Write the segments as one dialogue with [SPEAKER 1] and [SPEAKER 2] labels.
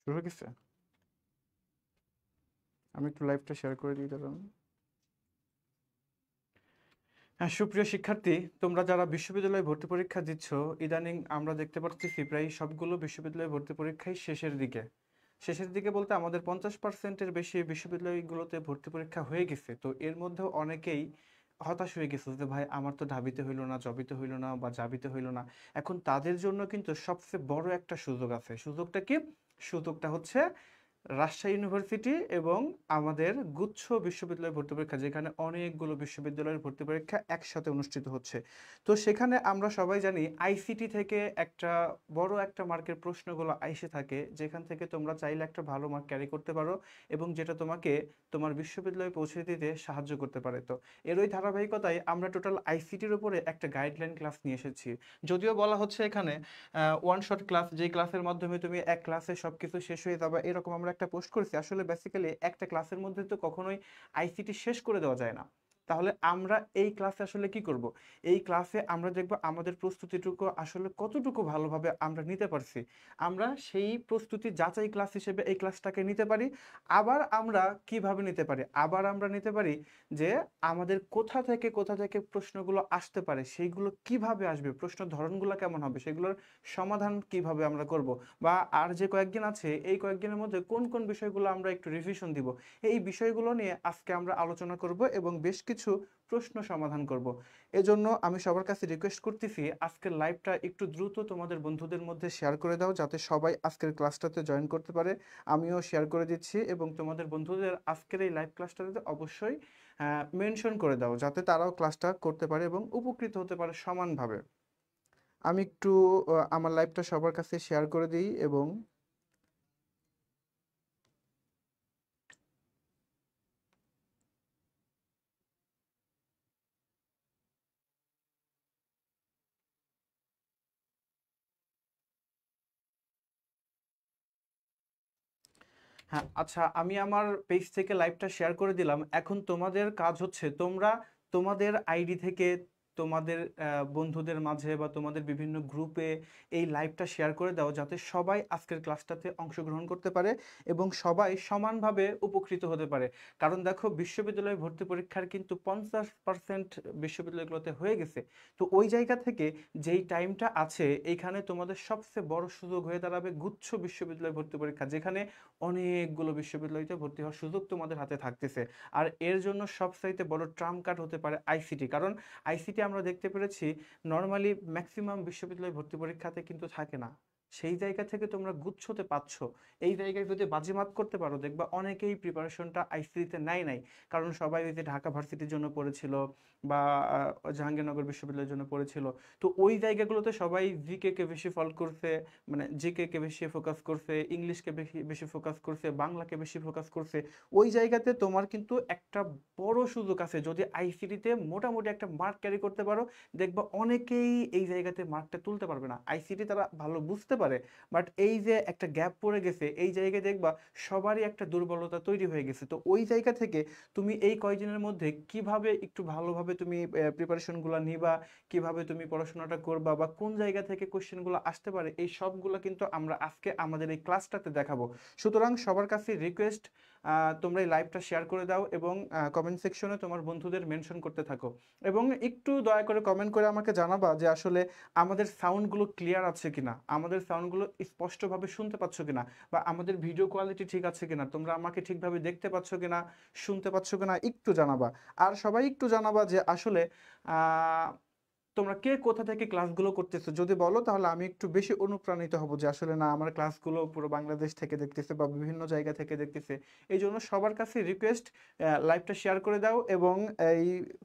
[SPEAKER 1] শুরু হয়ে গেছে? আমি একটু লাইভটা শেয়ার করে দিই দাঁড়ান। হ্যাঁ, সুপ্রিয় শিক্ষার্থী, তোমরা যারা বিশ্ববিদ্যালয়ে ভর্তি পরীক্ষা দিচ্ছ, ইদানিং আমরা দেখতে পাচ্ছি প্রায় সবগুলো বিশ্ববিদ্যালয়ে ভর্তি পরীক্ষাই শেষের দিকে। শেষের দিকে বলতে আমাদের 50%-এর বেশি বিশ্ববিদ্যালয়গুলোতে ভর্তি পরীক্ষা হয়ে গেছে। তো এর মধ্যেও অনেকেই হতাশ হয়ে গেছে যে ভাই আমার তো ঢাবিতে হইলো না, জবিতে হইলো না বা জাবিতে হইলো না। এখন তাদের জন্য কিন্তু সবচেয়ে বড় একটা সুযোগ আছে। সুযোগটা কি? সুযোগটা হচ্ছে রাজশাহী ইউনিভার্সিটি এবং আমাদের গুচ্ছ বিশ্ববিদ্যালয় ভর্তি পরীক্ষা, যেখানে অনেকগুলো বিশ্ববিদ্যালয়ের ভর্তি পরীক্ষা একসাথে অনুষ্ঠিত হচ্ছে। তো সেখানে আমরা সবাই জানি আইসিটি থেকে একটা বড় একটা মার্কের প্রশ্নগুলো আইসে থাকে, যেখান থেকে তোমরা চাইলে একটা ভালো মার্ক ক্যারি করতে পারো এবং যেটা তোমাকে তোমার বিশ্ববিদ্যালয়ে পৌঁছে দিতে সাহায্য করতে পারে। তো এরই ধারাবাহিকতায় আমরা টোটাল আইসিটির উপরে একটা গাইডলাইন ক্লাস নিয়ে এসেছি। যদিও বলা হচ্ছে এখানে ওয়ান শট ক্লাস, যে ক্লাসের মাধ্যমে তুমি এক ক্লাসে সবকিছু শেষ হয়ে যাবে, এরকম আমরা একটা পোস্ট করেছি। আসলে বেসিক্যালি একটা ক্লাসের মধ্যে তো কখনোই আইসিটি শেষ করে দেওয়া যায় না। তাহলে আমরা এই ক্লাসে আসলে কি করব? এই ক্লাসে আমরা দেখব আমাদের প্রস্তুতিটুকু আসলে কতটুকু ভালোভাবে আমরা নিতে পারছি। আমরা সেই প্রস্তুতি যাচাই ক্লাস হিসেবে এই ক্লাসটাকে নিতে পারি। আবার আমরা কিভাবে নিতে পারি? আবার আমরা নিতে পারি যে আমাদের কোথা থেকে প্রশ্নগুলো আসতে পারে, সেইগুলো কিভাবে আসবে, প্রশ্নের ধরনগুলো কেমন হবে, সেগুলোর সমাধান কিভাবে আমরা করব, বা আর যে কয়েকদিন আছে এই কয়েকদিনের মধ্যে কোন কোন বিষয়গুলো আমরা একটু রিভিশন দিব, এই বিষয়গুলো নিয়ে আজকে আমরা আলোচনা করব এবং বেশ কিছু প্রশ্ন সমাধান করব। এজন্য আমি সবার কাছে রিকোয়েস্ট করতেছি আজকের লাইভটা একটু দ্রুত তোমাদের বন্ধুদের মধ্যে শেয়ার করে দাও, যাতে সবাই আজকের ক্লাসটাতে জয়েন করতে পারে। আমিও শেয়ার করে দিচ্ছি এবং তোমাদের বন্ধুদের আজকের এই লাইভ ক্লাসটাতে অবশ্যই মেনশন করে দাও, যাতে তারাও ক্লাসটা করতে পারে এবং উপকৃত হতে পারে সমানভাবে। আমি একটু আমার লাইভটা সবার কাছে শেয়ার করে দিই এবং হ্যাঁ, আচ্ছা, আমি আমার পেজ থেকে লাইভটা শেয়ার করে দিলাম। এখন তোমাদের কাজ হচ্ছে তোমরা তোমাদের আইডি থেকে তোমাদের বন্ধুদের মাঝে বা তোমাদের বিভিন্ন গ্রুপে এই লাইভটা শেয়ার করে দাও, যাতে সবাই আজকের ক্লাসটাতে অংশগ্রহণ করতে পারে এবং সবাই সমানভাবে উপকৃত হতে পারে। কারণ দেখো, বিশ্ববিদ্যালয়ে ভর্তি পরীক্ষার কিন্তু 50% বিশ্ববিদ্যালয়গুলোতে হয়ে গেছে। তো ওই জায়গা থেকে যেই টাইমটা আছে, এইখানে তোমাদের সবচেয়ে বড় সুযোগ হয়ে দাঁড়াবে গুচ্ছ বিশ্ববিদ্যালয় ভর্তি পরীক্ষা, যেখানে অনেকগুলো বিশ্ববিদ্যালয়তে ভর্তি হওয়ার সুযোগ তোমাদের হাতে থাকতেছে। আর এর জন্য সবচাইতে বড় ট্রাম্প কার্ড হতে পারে আইসিটি। কারণ আইসিটি আমরা দেখতে পেরেছি নর্মালি ম্যাক্সিমাম বিশ্ববিদ্যালয় ভর্তি পরীক্ষাতে কিন্তু থাকে না। সেই জায়গা থেকে তোমরা গুচ্ছতে পাচ্ছ। এই জায়গায় যদি বাজিমাত করতে পারো, দেখবা অনেকেই প্রিপারেশনটা আইসিটিতে নাই। কারণ সবাই ওই যে ঢাকা ভার্সিটির জন্য পড়েছিল বা জাহাঙ্গীরনগর বিশ্ববিদ্যালয়ের জন্য পড়েছিল। তো ওই জায়গাগুলোতে সবাই জিকে কে বেশি ফলো করছে, মানে জিকে কে বেশি ফোকাস করছে, ইংলিশকে বেশি বেশি ফোকাস করছে, বাংলাকে বেশি ফোকাস করছে। ওই জায়গাতে তোমার কিন্তু একটা বড় সুযোগ আছে, যদি আইসিটিতে মোটামুটি একটা মার্ক ক্যারি করতে পারো। দেখবা অনেকেই এই জায়গাতে মার্কটা তুলতে পারবে না। আইসিটি তারা ভালো বুঝতে পারে, বাট এই যে একটা গ্যাপ পড়ে গেছে, এই জায়গায় দেখবা সবারই একটা দুর্বলতা তৈরি হয়ে গেছে। তো ওই জায়গা থেকে তুমি এই কয়দিনের মধ্যে কিভাবে একটু ভালোভাবে তুমি প্রিপারেশনগুলো নিবা, কিভাবে তুমি পড়াশোনাটা করবা, বা কোন জায়গা থেকে কোশ্চেনগুলো আসতে পারে, এই সবগুলো কিন্তু আমরা আজকে আমাদের এই ক্লাসটাতে দেখাবো। সুতরাং সবার কাছে রিকোয়েস্ট, তোমরা এই লাইভটা শেয়ার করে দাও এবং কমেন্ট সেকশনে তোমার বন্ধুদের মেনশন করতে থাকো। এবং একটু দয়া করে কমেন্ট করে আমাকে জানাবা যে আসলে আমাদের সাউন্ডগুলো ক্লিয়ার আছে কিনা, আমাদের সাউন্ডগুলো স্পষ্টভাবে শুনতে পাচ্ছ কিনা, বা আমাদের ভিডিও কোয়ালিটি ঠিক আছে কিনা, তোমরা আমাকে ঠিকভাবে দেখতে পাচ্ছ কিনা, শুনতে পাচ্ছ কিনা, একটু জানাবা। আর সবাই একটু জানাবা যে আসলে আহ তোমরা কে কোথা থেকে ক্লাসগুলো করতেছো। যদি বলো তাহলে আমি একটু বেশি অনুপ্রাণিত হব যে আসলে না, আমার ক্লাসগুলো পুরো বাংলাদেশ থেকে দেখতেছে বা বিভিন্ন জায়গা থেকে দেখতেছে। এই জন্য সবার কাছে রিকোয়েস্ট, লাইভটা শেয়ার করে দাও এবং এই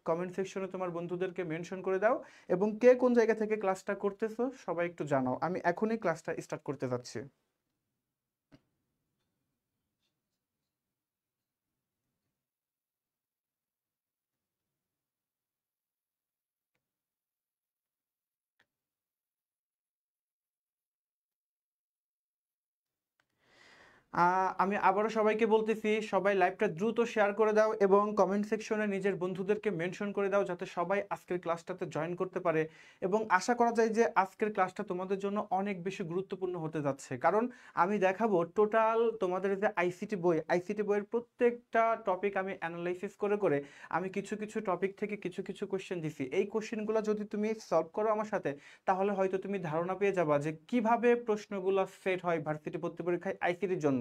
[SPEAKER 1] কমেন্ট সেকশনে তোমার বন্ধুদেরকে মেনশন করে দাও, এবং কে কোন জায়গা থেকে ক্লাসটা করতেছো সবাই একটু জানাও। আমি এখনই ক্লাসটা স্টার্ট করতে যাচ্ছি। আমি আবারও সবাইকে বলতেছি, সবাই লাইভটা দ্রুত শেয়ার করে দাও এবং কমেন্ট সেকশনে নিজের বন্ধুদেরকে মেনশন করে দাও, যাতে সবাই আজকের ক্লাসটাতে জয়েন করতে পারে। এবং আশা করা যায় যে আজকের ক্লাসটা তোমাদের জন্য অনেক বেশি গুরুত্বপূর্ণ হতে যাচ্ছে, কারণ আমি দেখাবো টোটাল তোমাদের যে আইসিটি বইয়ের প্রত্যেকটা টপিক আমি অ্যানালাইসিস করে করে আমি কিছু কিছু টপিক থেকে কিছু কিছু কোশ্চেন দিছি। এই কোশ্চেনগুলো যদি তুমি সলভ করো আমার সাথে, তাহলে হয়তো তুমি ধারণা পেয়ে যাবা যে কিভাবে প্রশ্নগুলো সেট হয় ভার্সিটি ভর্তি পরীক্ষায় আইসিটির জন্য,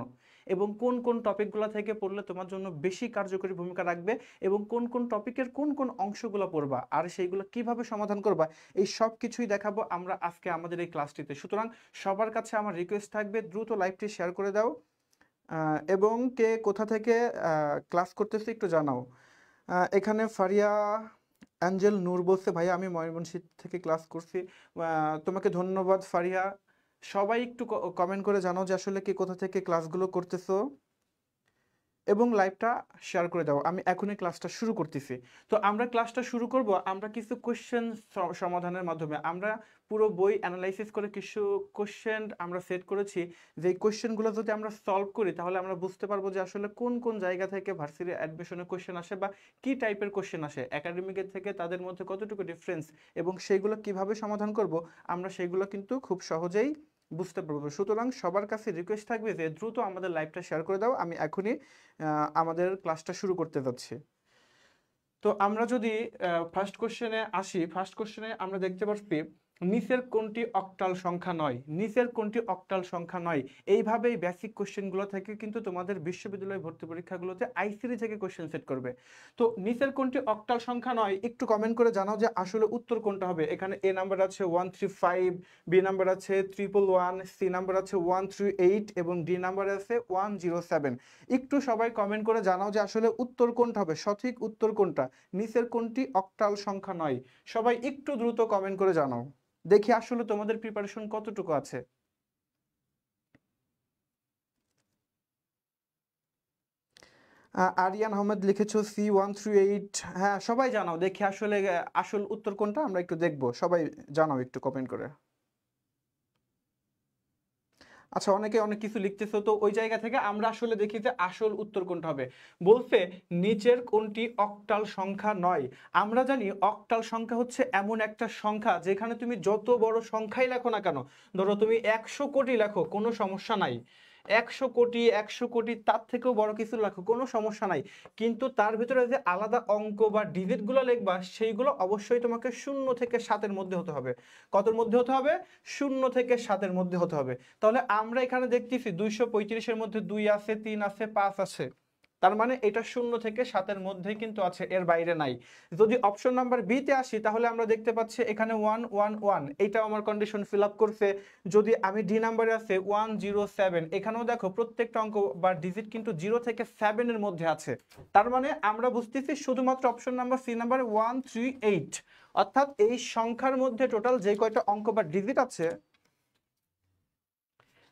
[SPEAKER 1] এবং কোন কোন টপিকগুলো থেকে পড়লে তোমার জন্য বেশি কার্যকরী ভূমিকা রাখবে, এবং কোন কোন টপিকের কোন কোন অংশগুলো পড়বা আর সেইগুলো কিভাবে সমাধান করবা, এই সব কিছুই দেখাবো আমরা আজকে আমাদের এই ক্লাসটিতে। সুতরাং সবার কাছে আমার রিকোয়েস্ট থাকবে, দ্রুত লাইভটি শেয়ার করে দাও এবং কে কোথা থেকে ক্লাস করতেছে একটু জানাও। এখানে ফারিয়া অ্যাঞ্জেল নূর বলছে, ভাইয়া আমি ময়মনসিংহ থেকে ক্লাস করছি। তোমাকে ধন্যবাদ ফারিয়া। সবাই একটু কমেন্ট করে জানাও যে আসলে কে কোথা থেকে ক্লাসগুলো করতেছো এবং লাইভটা শেয়ার করে দাও। আমি এখনই ক্লাসটা শুরু করতেছি। তো আমরা ক্লাসটা শুরু করব আমরা কিছু কোশ্চেন সমাধানের মাধ্যমে। আমরা পুরো বই অ্যানালাইসিস করে কিছু কোশ্চেন আমরা সেট করেছি, যে কোশ্চেনগুলো যদি আমরা সলভ করি তাহলে আমরা বুঝতে পারবো যে আসলে কোন কোন জায়গা থেকে ভার্সিটি অ্যাডমিশনের কোশ্চেন আসে বা কি টাইপের কোশ্চেন আসে, একাডেমিকের থেকে তাদের মধ্যে কতটুকু ডিফারেন্স, এবং সেইগুলো কিভাবে সমাধান করব আমরা সেইগুলো কিন্তু খুব সহজেই বুঝতে পারবো। সুতরাং সবার কাছে রিকোয়েস্ট থাকবে যে দ্রুত আমাদের লাইভটা শেয়ার করে দাও। আমি এখনই আমাদের ক্লাসটা শুরু করতে যাচ্ছি। তো আমরা যদি ফার্স্ট কোশ্চেনে আসি, ফার্স্ট কোশ্চেনে আমরা দেখতে পাচ্ছি নিচের কোনটি অক্টাল সংখ্যা নয়, নিচের কোনটি অক্টাল সংখ্যা নয়। এইভাবেই বেসিক কোশ্চেনগুলো থেকে কিন্তু তোমাদের বিশ্ববিদ্যালয় ভর্তি পরীক্ষাগুলোতে আইসিটি থেকে কোশ্চেন সেট করবে। তো নিচের কোনটি অক্টাল সংখ্যা নয় একটু কমেন্ট করে জানাও যে আসলে উত্তর কোনটা হবে। এখানে এ নাম্বার আছে 135, বি নাম্বার আছে 111, সি নাম্বার আছে 138 এবং ডি নাম্বার আছে 107। একটু সবাই কমেন্ট করে জানাও যে আসলে উত্তর কোনটা হবে, সঠিক উত্তর কোনটা, নিচের কোনটি অক্টাল সংখ্যা নয়। সবাই একটু দ্রুত কমেন্ট করে জানাও, দেখি আসলে তোমাদের প্রিপারেশন কতটুকু আছে। আরিয়ান আহমেদ লিখেছো C138। হ্যাঁ সবাই জানাও, দেখি আসলে আসল উত্তর কোনটা আমরা একটু দেখবো। সবাই জানাও একটু কমেন্ট করে। আচ্ছা, অনেকে অনেক কিছু লিখতেছো, তো ওই জায়গা থেকে আমরা আসলে দেখি যে আসল উত্তর কোনটা হবে। বলছে নিচের কোনটি অক্টাল সংখ্যা নয়। আমরা জানি অক্টাল সংখ্যা হচ্ছে এমন একটা সংখ্যা যেখানে তুমি যত বড় সংখ্যাই লেখো না কেন, ধরো তুমি 100 কোটি লেখো কোনো সমস্যা নাই, 100 কোটি তার থেকেও বড় কিছু লেখো কোনো সমস্যা নাই, কিন্তু তার ভিতরে যে আলাদা অঙ্ক বা ডিজিটগুলো লিখবা সেইগুলো অবশ্যই তোমাকে 0 থেকে 7-এর মধ্যে হতে হবে। কতর মধ্যে হতে হবে? 0 থেকে 7-এর মধ্যে হতে হবে। তাহলে আমরা এখানে দেখতেছি 235-এর মধ্যে 2 আছে, 3 আছে, 5 আছে, তার মানে এটা 0 থেকে 7-এর মধ্যে কিন্তু আছে, এর বাইরে নাই। যদি অপশন নাম্বার বি তে আসি তাহলে আমরা দেখতে পাচ্ছি এখানে 111, এইটাও আমার কন্ডিশন ফিল আপ করছে। যদি আমি ডি নাম্বারে আছে 107, এখানেও দেখো প্রত্যেকটা অঙ্ক বা ডিজিট কিন্তু 0 থেকে 7-এর মধ্যে আছে। তার মানে আমরা বুঝতেছি শুধুমাত্র অপশন নাম্বার সি নাম্বার 138, অর্থাৎ এই সংখ্যার মধ্যে টোটাল যে কয়টা অঙ্ক বা ডিজিট আছে,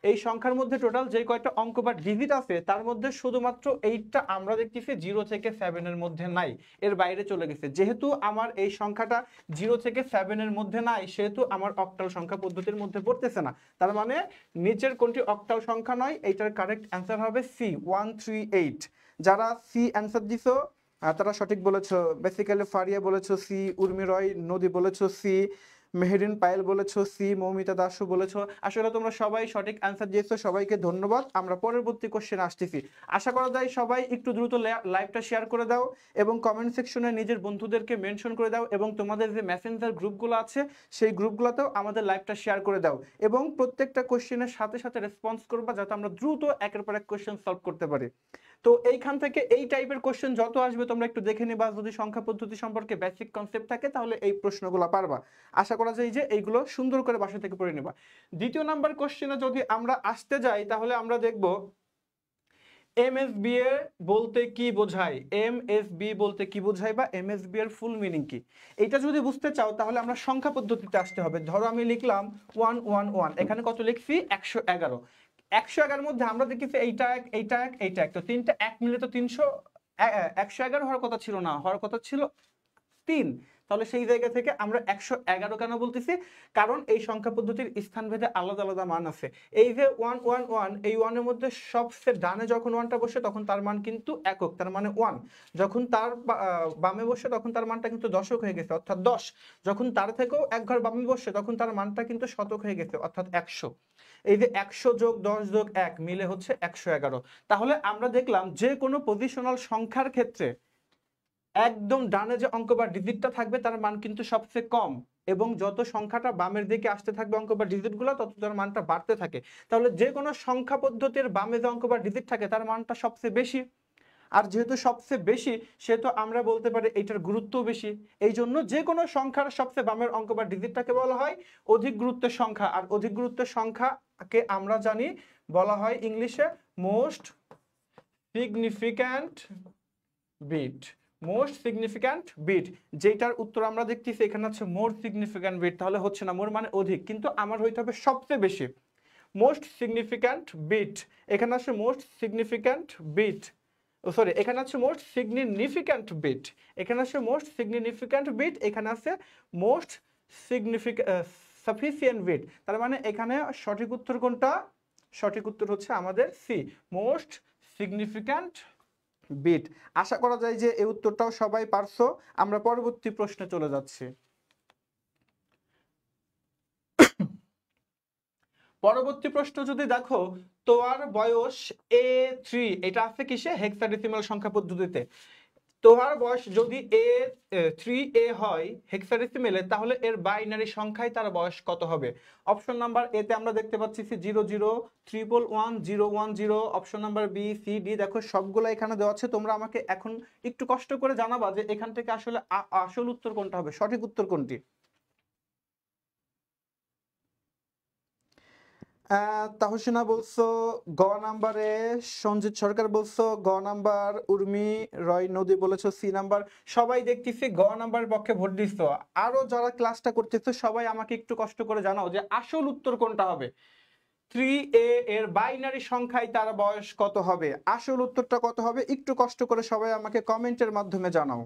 [SPEAKER 1] এই সংখ্যার মধ্যে টোটাল যে কয়টা অঙ্ক বা ডিজিট আছে তার মধ্যে শুধুমাত্র 8টা আমরা দেখতেছি 0 থেকে 7-এর মধ্যে নাই, এর বাইরে চলে গেছে। যেহেতু আমার এই সংখ্যাটা 0 থেকে 7-এর মধ্যে নাই, সেহেতু আমার অক্টাল সংখ্যা পদ্ধতির মধ্যে পড়তেছে না। তার মানে নিচের কোনটি অক্টাল সংখ্যা নয়, এইটার কারেক্ট অ্যান্সার হবে সি 138। যারা সি অ্যান্সার দিছো তারা সঠিক বলেছো। বেসিক্যালি ফারিয়া বলেছো সি, উর্মি রয় নদী বলেছো সি, মেহেরিন পায়েল বলেছো সি, মৌমিতা দাসও বলেছো। আসলে তোমরা সবাই সঠিক অ্যান্সার দিয়েছো, সবাইকে ধন্যবাদ। আমরা পরবর্তী কোশ্চেন আসতেছি। আশা করা যায় সবাই একটু দ্রুত লাইভটা শেয়ার করে দাও এবং কমেন্ট সেকশনে নিজের বন্ধুদেরকে মেনশন করে দাও, এবং তোমাদের যে মেসেঞ্জার গ্রুপগুলো আছে সেই গ্রুপগুলোতেও আমাদের লাইভটা শেয়ার করে দাও, এবং প্রত্যেকটা কোশ্চেনের সাথে সাথে রেসপন্স করবা যাতে আমরা দ্রুত একের পর এক কোশ্চেন সলভ করতে পারি। তো এইখান থেকে এই টাইপের কোশ্চেন যত আসবে তোমরা একটু দেখে নিবা, যদি সংখ্যা পদ্ধতি সম্পর্কে বেসিক কনসেপ্ট থাকে তাহলে এই প্রশ্নগুলো পারবা। আশা করা যায় যে এইগুলো সুন্দর করে বাসা থেকে পড়ে নেবা। দ্বিতীয় নাম্বার কোশ্চেনে যদি আমরা আসতে যাই তাহলে আমরা দেখব এমএসবি এর বলতে কি বোঝায়, এমএসবি বলতে কি বোঝায় বা এমএসবি এর ফুল মিনিং কি, এটা যদি বুঝতে চাও তাহলে আমরা সংখ্যা পদ্ধতিতে আসতে হবে। ধরো আমি লিখলাম 111, এখানে কত লিখছি 111, 111-এর মধ্যে আমরা দেখেছি এইটা এক, এইটা এক, এইটা এক, তো তিনটা এক মিলে তো 300, 111 হওয়ার কথা ছিল না, হওয়ার কথা ছিল 3। তাহলে সেই জায়গা থেকে আমরা 111 কেন বলতেছি, কারণ এই সংখ্যা পদ্ধতির স্থানভেদে আলাদা আলাদা মান আছে। এই যে 111, এই 1 এর মধ্যে সবচেয়ে ডানে যখন 1টা বসে তখন তার মান কিন্তু একক, তার মানে 1। যখন তার বামে বসে তখন তার মানটা কিন্তু দশক হয়ে গেছে, অর্থাৎ 10। যখন তার থেকেও এক ঘর বামে বসে তখন তার মানটা কিন্তু শতক হয়ে গেছে, অর্থাৎ 100। এই যে 100 যোগ 10 যোগ 1 মিলে হচ্ছে 111। তাহলে আমরা দেখলাম যে কোনো পজিশনাল সংখ্যার ক্ষেত্রে একদম ডানে যে অঙ্ক বা ডিজিটটা থাকবে তার মান কিন্তু সবচেয়ে কম, এবং যত সংখ্যাটা বামের দিকে আসতে থাকবে অঙ্ক বা ডিজিটগুলো, তত তার মানটা বাড়তে থাকে। তাহলে যে কোনো সংখ্যা পদ্ধতির বামে যে অঙ্ক বা ডিজিট থাকে তার মানটা সবচেয়ে বেশি। আর যেহেতু সবচেয়ে বেশি, সেহেতু আমরা বলতে পারি এটার গুরুত্বও বেশি। এই জন্য যে কোনো সংখ্যার সবচেয়ে বামের অঙ্ক বা ডিজিটটাকে বলা হয় অধিক গুরুত্বের সংখ্যা। আর অধিক গুরুত্বের সংখ্যাকে আমরা জানি বলা হয় ইংলিশে most significant bit. Most significant bit, যেটার উত্তর আমরা দেখতেছি এখানে হচ্ছে মোর সিগনিফিক্যান্ট বিট। তাহলে হচ্ছে না, মোর মানে অধিক, কিন্তু আমার হইতে হবে সবচেয়ে বেশি। মোস্ট সিগনিফিক্যান্ট বিট, এখানে আছে মোস্ট সিগনিফিক্যান্ট বিট, সরি এখানে আছে মোস্ট সিগনিফিক্যান্ট বিট, এখানে আছে মোস্ট সিগনিফিক্যান্ট বিট, এখানে আছে মোস্ট সাফিসিয়েন্ট বিট। তার মানে এখানে সঠিক উত্তর কোনটা? সঠিক উত্তর হচ্ছে আমাদের সি, মোস্ট সিগনিফিক্যান্ট বিট। আশা করা যায় যে এই উত্তরটাও সবাই পারছো। আমরা পরবর্তী প্রশ্নে চলে যাচ্ছি। পরবর্তী প্রশ্ন যদি দেখো, তোয়ার বয়স A3, এটা আছে কিসে? হেক্সাডেসিমাল সংখ্যা পদ্ধতিতে। তোয়ার বয়স যদি A3A হয় হেক্সাডেসিমেলে, তাহলে এর বাইনারি সংখ্যায় তার বয়স কত হবে? অপশন নাম্বার এ তে আমরা দেখতে পাচ্ছি 00111010। Option number B, C, D, দেখো সবগুলো এখানে দেওয়া আছে। তোমরা আমাকে এখন একটু কষ্ট করে জানাবা যে এখান থেকে আসলে আসল উত্তর কোনটা হবে, সঠিক উত্তর কোনটি। তাহসিনা বলছো গ নাম্বারে, সঞ্জিত সরকার বলছো গ নাম্বার, উর্মি রয় নদী বলেছো সি নাম্বার। সবাই দেখতেছি গ নাম্বারের পক্ষে ভোট দিচ্ছ। আরো যারা ক্লাসটা করতেছো সবাই আমাকে একটু কষ্ট করে জানাও যে আসল উত্তর কোনটা হবে। 3A এর বাইনারি সংখ্যায় তার বয়স কত হবে? আসল উত্তরটা কত হবে? একটু কষ্ট করে সবাই আমাকে কমেন্টের মাধ্যমে জানাও।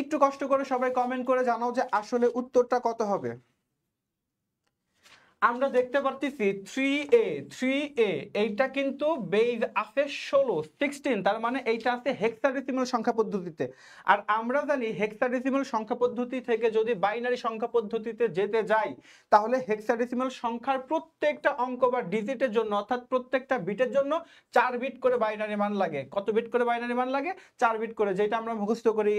[SPEAKER 1] একটু কষ্ট করে সবাই কমেন্ট করে জানাও যে আসলে উত্তরটা কত হবে। আমরা দেখতে পারতেছি 3A এইটা কিন্তু বেজ আছে 16, তার মানে এইটা আছে হেক্সাডেসিমাল সংখ্যা পদ্ধতিতে। আর আমরা জানি হেক্সাডেসিমাল সংখ্যা পদ্ধতি থেকে যদি বাইনারি সংখ্যা পদ্ধতিতে যেতে যাই, তাহলে হেক্সাডেসিমাল সংখ্যার প্রত্যেকটা অঙ্ক বা ডিজিটের জন্য, অর্থাৎ প্রত্যেকটা বিটের জন্য 4 বিট করে বাইনারি মান লাগে। কত বিট করে বাইনারি মান লাগে? 4 বিট করে, যেটা আমরা মুখস্থ করি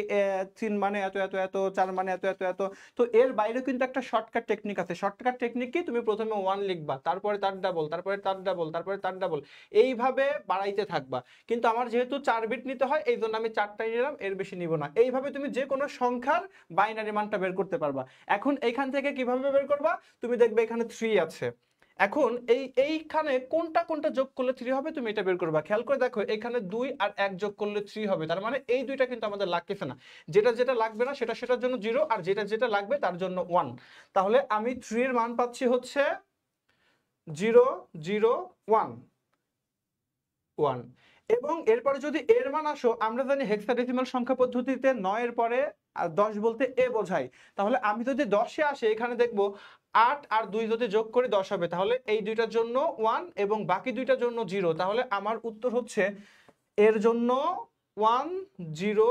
[SPEAKER 1] 3 মানে এত এত এত, 4 মানে এত এত এত। তো এর বাইরে কিন্তু একটা শর্টকাট টেকনিক আছে। শর্টকাট টেকনিক কি? তুমি প্রথমে 1 লিখবা, তারপরে তার ডাবল, তারপরে তার ডাবল, তারপরে তার ডাবল, এইভাবে বাড়াইতে থাকবা। কিন্তু আমার যেহেতু 4 বিট নিতে হয়, এই জন্য আমি 4টাই নিলাম, এর বেশি নিব না। এইভাবে তুমি যে কোনো সংখ্যার বাইনারি মানটা বের করতে পারবা। এখন এইখান থেকে কিভাবে বের করবা? তুমি দেখবে এখানে 3 আছে। এখন এইখানে কোনটা কোনটা যোগ করলে 3 হবে তুমি এটা বের করবা। খেয়াল করে দেখো, এখানে 2 আর 1 যোগ করলে 3 হবে। তার মানে এই দুইটা কিন্তু আমাদের লাগতেছে না। যেটা যেটা লাগবে না সেটার জন্য 0, আর যেটা যেটা লাগবে তার জন্য 1। তাহলে আমি 3 এর মান পাচ্ছি হচ্ছে 0 0 1 1। এবং এরপরে যদি এর মান আসো, আমরা জানি হেক্সাডেসিমাল সংখ্যা পদ্ধতিতে 9 এর পরে 10 বলতে এ বোঝায়। তাহলে আমি যদি 10 এ আসে, এখানে দেখবো 8 আর 2 যদি যোগ করি 10 হবে। তাহলে এই দুইটার জন্য 1 এবং বাকি দুইটার জন্য 0। তাহলে আমার উত্তর হচ্ছে এর জন্য 1 0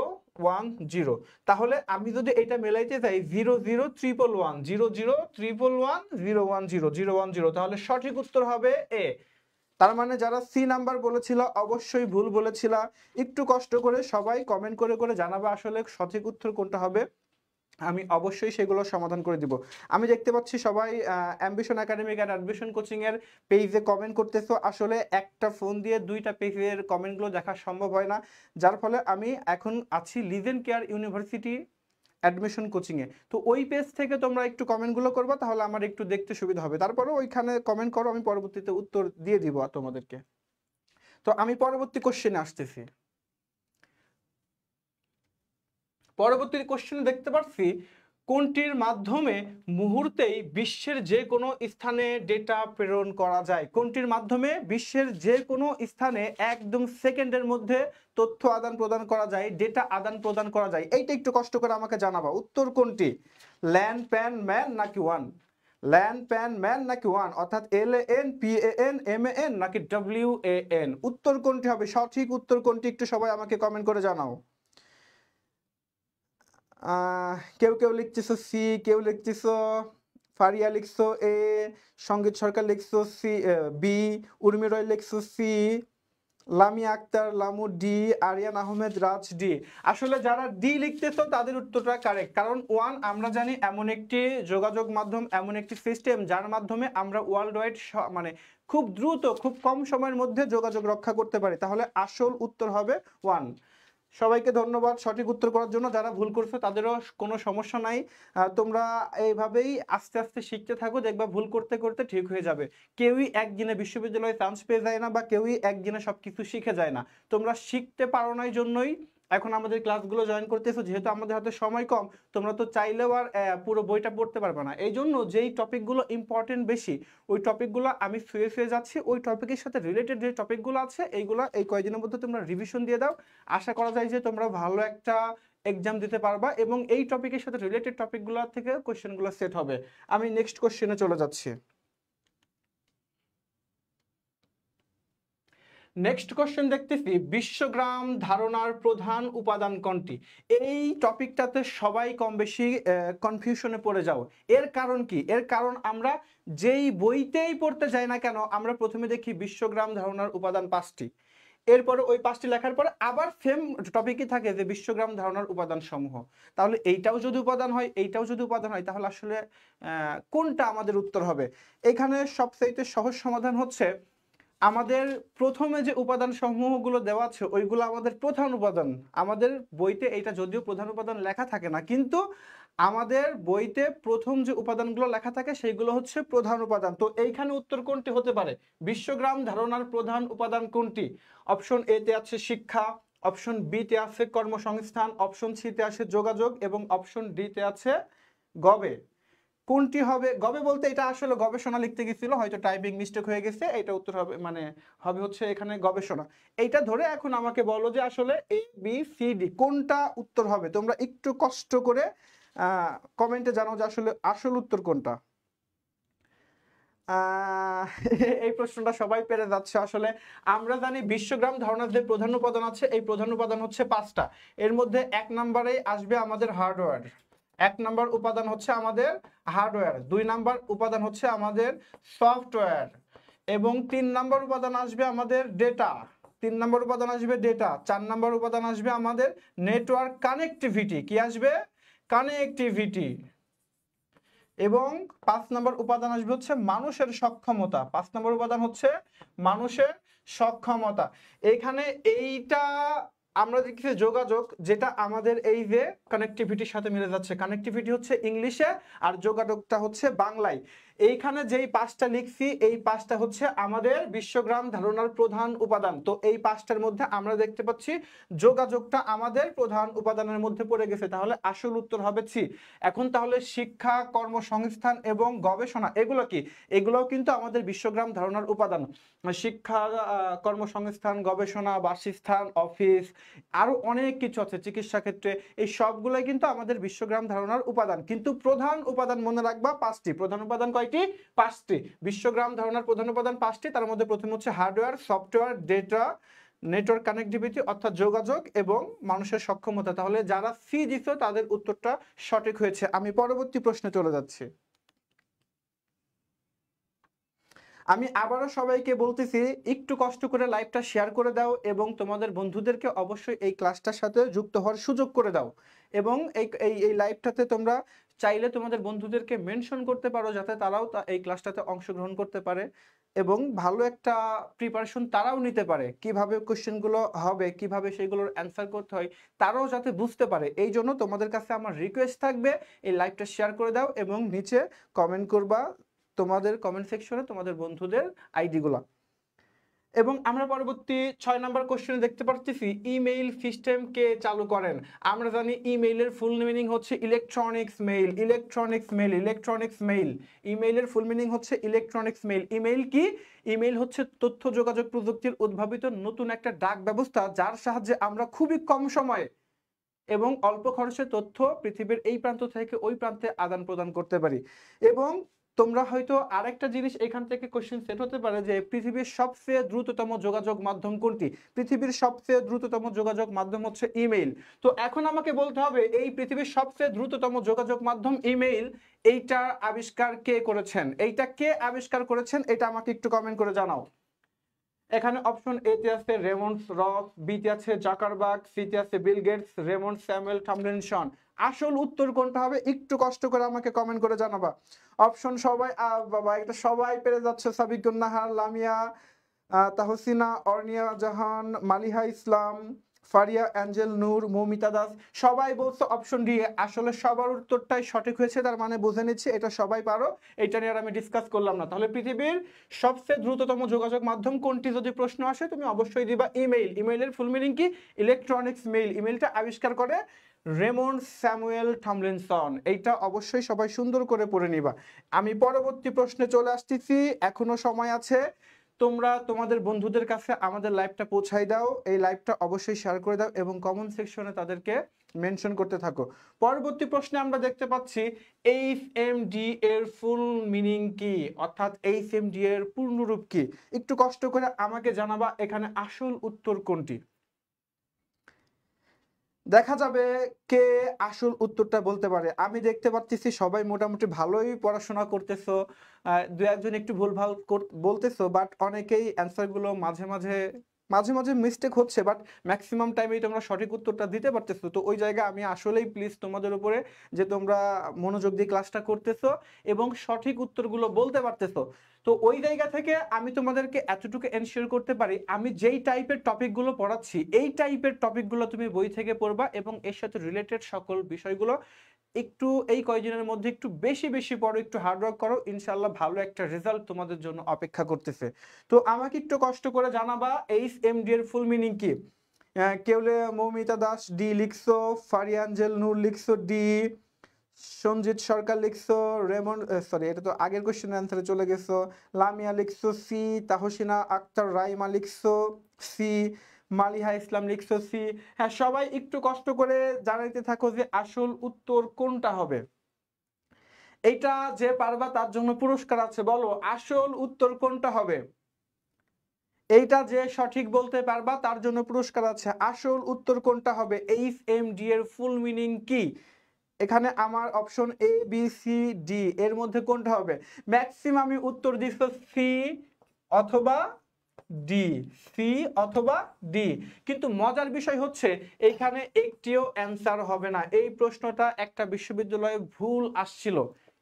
[SPEAKER 1] 1 0। তাহলে আমি যদি এটা মেলাইতে যাই 0 0 1 1 1 0 0 1 1 0 1 0 0 1 0, তাহলে সঠিক উত্তর হবে এ। তার মানে যারা সি নাম্বার বলেছিল অবশ্যই ভুল বলেছিল। একটু কষ্ট করে সবাই কমেন্ট করে করে জানাবে আসলে সঠিক উত্তর কোনটা হবে। আমি অবশ্যই সেগুলো সমাধান করে দিব। আমি দেখতে পাচ্ছি সবাই অ্যাম্বিশন একাডেমিক আর অ্যাডমিশন কোচিং এর পেজে কমেন্ট করতেছো। আসলে একটা ফোন দিয়ে দুইটা পেজের কমেন্টগুলো দেখা সম্ভব হয় না, যার ফলে আমি এখন আছি legend care university admission coaching এ। তো ওই পেজ থেকে তোমরা একটু কমেন্টগুলো করবা, তাহলে আমার একটু দেখতে সুবিধা হবে। তারপরে ওইখানে কমেন্ট করো, আমি পরবর্তীতে উত্তর দিয়ে দিব তোমাদেরকে। তো আমি পরবর্তী কোশ্চেনে আসতেছি। পরবর্তী কোশ্চেনে দেখতে পাচ্ছি কোনটির মাধ্যমে মুহূর্তেই বিশ্বের যে কোনো স্থানে ডেটা প্রেরণ করা যায়? কোনটির মাধ্যমে বিশ্বের যে কোনো স্থানে একদম সেকেন্ডের মধ্যে তথ্য আদান প্রদান করা যায়, ডেটা আদান প্রদান করা যায়? এইটা একটু কষ্ট করে আমাকে জানাবা, উত্তর কোনটি? ল্যান প্যান ম্যান নাকি ওয়ান? ল্যান প্যান ম্যান নাকি ওয়ান, অর্থাৎ LAN PAN MAN নাকি WAN? উত্তর কোনটি হবে? সঠিক উত্তর কোনটি একটু সবাই আমাকে কমেন্ট করে জানাও। কেউ কেউ লিখতেছো সি, কেউ লিখতেছো, ফারিয়া লিখছো এ, সঙ্গীত সরকার লিখছো সি, বি, উর্মি রয় লিখছো সি, লামিয়া আক্তার লামু ডি, আরিয়ান আহমেদ রাজ ডি। আসলে যারা ডি লিখতেছো তাদের উত্তরটা কারেক্ট, কারণ ওয়ান আমরা জানি এমন একটি যোগাযোগ মাধ্যম, এমন একটি সিস্টেম যার মাধ্যমে আমরা ওয়ার্ল্ড ওয়াইড মানে খুব দ্রুত, খুব কম সময়ের মধ্যে যোগাযোগ রক্ষা করতে পারি। তাহলে আসল উত্তর হবে ওয়ান। সবাইকে ধন্যবাদ সঠিক উত্তর করার জন্য। যারা ভুল করছো তাদেরও কোনো সমস্যা নাই, তোমরা এইভাবেই আস্তে আস্তে শিখতে থাকো, দেখবা ভুল করতে করতে ঠিক হয়ে যাবে। কেউই একদিনে বিশ্ববিদ্যালয়ে চান্স পেয়ে যায় না, বা কেউই একদিনে সবকিছু শিখে যায় না। তোমরা শিখতে পারো না, জন্যই এখন আমাদের ক্লাসগুলো জয়েন করতেছো। যেহেতু আমাদের হাতে সময় কম, তোমরা তো চাইলেও আর পুরো বইটা পড়তে পারবে না। এই জন্য যেই টপিকগুলো ইম্পর্টেন্ট বেশি, ওই টপিকগুলো আমি শুয়ে শুয়ে যাচ্ছি। ওই টপিকের সাথে রিলেটেড যে টপিকগুলো আছে এইগুলো এই কয়েকদিনের মধ্যে তোমরা রিভিশন দিয়ে দাও। আশা করা যায় যে তোমরা ভালো একটা এক্সাম দিতে পারবা, এবং এই টপিকের সাথে রিলেটেড টপিকগুলো থেকে কোশ্চেনগুলো সেট হবে। আমি নেক্সট কোশ্চেনে চলে যাচ্ছি। নেক্সট কোশ্চেন দেখতেছি, বিশ্বগ্রাম ধারণার প্রধান উপাদান কোনটি? এই টপিকটাতে সবাই কম বেশি কনফিউশনে পড়ে যাও। এর কারণ কি? এর কারণ আমরা যেই বইতেই পড়তে যাই না কেন, আমরা প্রথমে দেখি বিশ্বগ্রাম ধারণার উপাদান 5টি, এরপরে ওই 5টি লেখার পরে আবার সেম টপিকই থাকে যে বিশ্বগ্রাম ধারণার উপাদান সমূহ। তাহলে এইটাও যদি উপাদান হয়, এইটাও যদি উপাদান হয়, তাহলে আসলে কোনটা আমাদের উত্তর হবে? এখানে সবচাইতে সহজ সমাধান হচ্ছে, আমাদের প্রথমে যে উপাদান সমূহগুলো দেওয়া আছে ওইগুলো আমাদের প্রধান উপাদান। আমাদের বইতে এইটা যদিও প্রধান উপাদান লেখা থাকে না, কিন্তু আমাদের বইতে প্রথম যে উপাদানগুলো লেখা থাকে সেইগুলো হচ্ছে প্রধান উপাদান। তো এইখানে উত্তর কোনটি হতে পারে? বিশ্বগ্রাম ধারণার প্রধান উপাদান কোনটি? অপশন এ তে আছে শিক্ষা, অপশন বি তে আছে কর্মসংস্থান, অপশন সি তে আছে যোগাযোগ, এবং অপশন ডি তে আছে গবে। কোনটি হবে? গবে বলতে এটা আসলে গবেষণা লিখতে গেছিল, হয়তো টাইপিং মিস্টেক হয়ে গেছে। এটা উত্তর হবে, মানে হবে হচ্ছে এখানে গবেষণা। এইটা ধরে এখন আমাকে বলো যে আসলে এ বি সি ডি কোনটা উত্তর হবে। তোমরা একটু কষ্ট করে কমেন্টে জানাও যে আসলে আসল উত্তর কোনটা। এই প্রশ্নটা সবাই পেরে যাচ্ছে। আসলে আমরা জানি বিশ্বগ্রাম ধারণার যে প্রধান উপাদান আছে, এই প্রধান উপাদান হচ্ছে 5টা। এর মধ্যে 1 নম্বরে আসবে আমাদের হার্ডওয়্যার। 1 নম্বর উপাদান হচ্ছে আমাদের হার্ডওয়্যার, 2 নম্বর উপাদান হচ্ছে আমাদের সফটওয়্যার, এবং 3 নম্বর উপাদান আসবে আমাদের ডেটা। 3 নম্বর উপাদান আসবে ডেটা। 4 নম্বর উপাদান আসবে আমাদের নেটওয়ার্ক কানেক্টিভিটি। কি আসবে? কানেক্টিভিটি। এবং 5 নম্বর উপাদান আসবে হচ্ছে মানুষের সক্ষমতা। 5 নম্বর উপাদান হচ্ছে মানুষের সক্ষমতা। এখানে এইটা আমরা দেখছি যোগাযোগ, যেটা আমাদের এই যে কানেক্টিভিটির সাথে মিলে যাচ্ছে। কানেক্টিভিটি হচ্ছে ইংলিশে, আর যোগাযোগটা হচ্ছে বাংলায়। এইখানে যেই 5টা লিখছি, এই 5টা হচ্ছে আমাদের বিশ্বগ্রাম ধারণার প্রধান উপাদান। তো এই 5টার মধ্যে আমরা দেখতে পাচ্ছি যোগাযোগটা আমাদের প্রধান উপাদানের মধ্যে পড়ে গেছে। তাহলে আসল উত্তর হবে সি। এখন তাহলে শিক্ষা, কর্মসংস্থান এবং গবেষণা এগুলো কি? এগুলোও কিন্তু আমাদের বিশ্বগ্রাম ধারণার উপাদান। শিক্ষা, কর্মসংস্থান, গবেষণা, বাসস্থান, অফিস, আরো অনেক কিছু আছে চিকিৎসা ক্ষেত্রে, এই সবগুলোই কিন্তু আমাদের বিশ্বগ্রাম ধারণার উপাদান। কিন্তু প্রধান উপাদান মনে রাখবা 5টি। প্রধান উপাদান কয়টি? 5টি। বিশ্বগ্রাম ধারণার প্রধান উপাদান 5টি। তার মধ্যে প্রথম হচ্ছে hardware, software, data, network connectivity অর্থাৎ যোগাযোগ, এবং মানুষের সক্ষমতা। তাহলে যারা সি দিছো তাদের উত্তরটা সঠিক হয়েছে। আমি পরবর্তী প্রশ্নে চলে যাচ্ছি। আমি আবারও সবাইকে বলতেছি, একটু কষ্ট করে লাইভটা শেয়ার করে দাও, এবং তোমাদের বন্ধুদেরকে অবশ্যই এই ক্লাসটার সাথে যুক্ত হওয়ার সুযোগ করে দাও। এবং এই লাইভটাতে তোমরা চাইলে তোমাদের বন্ধুদেরকে মেনশন করতে পারো, যাতে তারাও এই ক্লাসটাতে অংশগ্রহণ করতে পারে, এবং ভালো একটা প্রিপারেশন তারাও নিতে পারে। কিভাবে কোশ্চেনগুলো হবে, কিভাবে সেগুলোর অ্যান্সার করতে হয়, তারাও যাতে বুঝতে পারে। এই জন্য তোমাদের কাছে আমার রিকোয়েস্ট থাকবে, এই লাইভটা শেয়ার করে দাও এবং নিচে কমেন্ট করবা তোমাদের কমেন্ট সেকশনে তোমাদের বন্ধুদের আইডিগুলো। এবং আমরা পরবর্তী 6 নাম্বার কোশ্চেনে দেখতে পাচ্ছি ইমেইল সিস্টেম কে চালু করেন। আমরা জানি ইমেইলের ফুল মিনিং হচ্ছে ইলেকট্রনিক্স মেইল। ইমেইলের ফুল মিনিং হচ্ছে ইলেকট্রনিক্স মেইল। ইমেইল কি? ইমেইল হচ্ছে তথ্য যোগাযোগ প্রযুক্তির উদ্ভাবিত নতুন একটা ডাক ব্যবস্থা, যার সাহায্যে আমরা খুবই কম সময়ে এবং অল্প খরচে তথ্য পৃথিবীর এই প্রান্ত থেকে ওই প্রান্তে আদান প্রদান করতে পারি। এবং তোমরা হয়তো আরেকটা জিনিস এখান থেকে কোশ্চেন সেট হতে পারে যে পৃথিবীর সবচেয়ে দ্রুততম যোগাযোগ মাধ্যম কোনটি? পৃথিবীর সবচেয়ে দ্রুততম যোগাযোগ মাধ্যম হচ্ছে ইমেইল। তো এখন আমাকে বলতে হবে এই পৃথিবীর সবচেয়ে দ্রুততম যোগাযোগ মাধ্যম ইমেইল, এইটা আবিষ্কার কে করেছেন? এইটা কে আবিষ্কার করেছেন এটা আমাকে একটু কমেন্ট করে জানাও। এখানে অপশন এ তে আছে রেমন্ড রস, বি তে আছে জাকারবার্গ, সি তে আছে Bill Gates, Raymond Samuel Tomlinson. আসল উত্তর কোনটা হবে একটু কষ্ট করে আমাকে কমেন্ট করে জানাবা। অপশন সবাই বাবা এটা সবাই পেরে যাচ্ছে। সাবিকুন নাহার, লামিয়া, তাহসিনা, অর্নিয়া জাহান, মালিহা ইসলাম, ফারিয়া অ্যাঞ্জেল নূর, মৌমিতা দাস, সবাই বলছে অপশন ডি। আসলে সবার উত্তরটাই সঠিক হয়েছে, তার মানে বুঝে নিচ্ছি এটা সবাই পারো, এটা নিয়ে আর আমি ডিসকাস করলাম না। তাহলে পৃথিবীর সবচেয়ে দ্রুততম যোগাযোগ মাধ্যম কোনটি যদি প্রশ্ন আসে তুমি অবশ্যই দিবা ইমেইল। ইমেইলের ফুল মিনিং কি? Electronics mail. ইমেইলটা আবিষ্কার করে রেমন্ড স্যামুয়েল টমলিনসন। এইটা অবশ্যই সবাই সুন্দর করে পড়ে নিবা। আমি পরবর্তী প্রশ্নে চলে আসতেছি, এখনো সময় আছে। তোমরা তোমাদের বন্ধুদের কাছে আমাদের লাইভটা পৌঁছাই দাও, এই লাইভটা অবশ্যই শেয়ার করে দাও এবং কমেন্ট সেকশনে তাদেরকে মেনশন করতে থাকো। পরবর্তী প্রশ্নে আমরা দেখতে পাচ্ছি এইচএমডি এর ফুল মিনিং কি, অর্থাৎ এইচএমডি এর পূর্ণরূপ কি? একটু কষ্ট করে আমাকে জানাবা এখানে আসল উত্তর কোনটি। দেখা যাবে কে আসল উত্তরটা বলতে পারে। আমি দেখতে পাচ্ছি সবাই মোটামুটি ভালোই পড়াশোনা করতেছো, দু একজন একটু ভুলভাল বলতেছো, বাট অনেকেই অ্যান্সার গুলো মাঝে মাঝে মিস্টেক হচ্ছে, বাট ম্যাক্সিমাম টাইমেই তোমরা সঠিক উত্তরটা দিতে পারতেছো। তো ওই জায়গায় আমি আসলেই প্লিজ তোমাদের উপরে যে তোমরা মনোযোগ দিয়ে ক্লাসটা করতেছো এবং সঠিক উত্তরগুলো বলতে পারতেছো। তো ওই জায়গা থেকে আমি তোমাদেরকে এতটুকু এনশিওর করতে পারি, আমি যেই টাইপের টপিকগুলো পড়াচ্ছি এই টাইপের টপিকগুলো তুমি বই থেকে পড়বা এবং এর সাথে রিলেটেড সকল বিষয়গুলো একটু এই কয়েকদিনের মধ্যে একটু বেশি পড়ো, একটু হার্ডওয়ার্ক করো, ইনশাল্লাহ ভালো একটা রেজাল্ট তোমাদের জন্য অপেক্ষা করতেছে। তো আমাকে একটু কষ্ট করে জানাবা এইচএমডি এর ফুল মিনিং কি। কেউলে মৌমিতা দাস ডি লিখছো, ফারিয়াঞ্জেল নূর লিখছো ডি, সঞ্জিত সরকার লিখছো, রেমন্ড সরি এটা তো আগের কোশ্চেন অ্যান্সারে চলে গেছো, লামিয়া লিখছো সি, তাহসিনা আক্তার রাইমা লিখছো সি, মালিহা ইসলাম লিখছো সি। হ্যাঁ সবাই একটু কষ্ট করে জানাইতে থাকো যে আসল উত্তর কোনটা হবে। এইটা যে পারবা তার জন্য পুরস্কার আছে, বলো আসল উত্তর কোনটা হবে। এইটা যে সঠিক বলতে পারবা তার জন্য পুরস্কার আছে। আসল উত্তর কোনটা হবে? এইচএমডি এর ফুল মিনিং কি? এখানে আমার option A B C D এর মধ্যে কোনটা হবে? ম্যাক্সিমামই উত্তর দিচ্ছ সি অথবা ডি, সি অথবা ডি। কিন্তু মজার বিষয় হচ্ছে এইখানে একটিও অ্যান্সার হবে না। এই প্রশ্নটা একটা বিশ্ববিদ্যালয়ে ভুল আসছিল,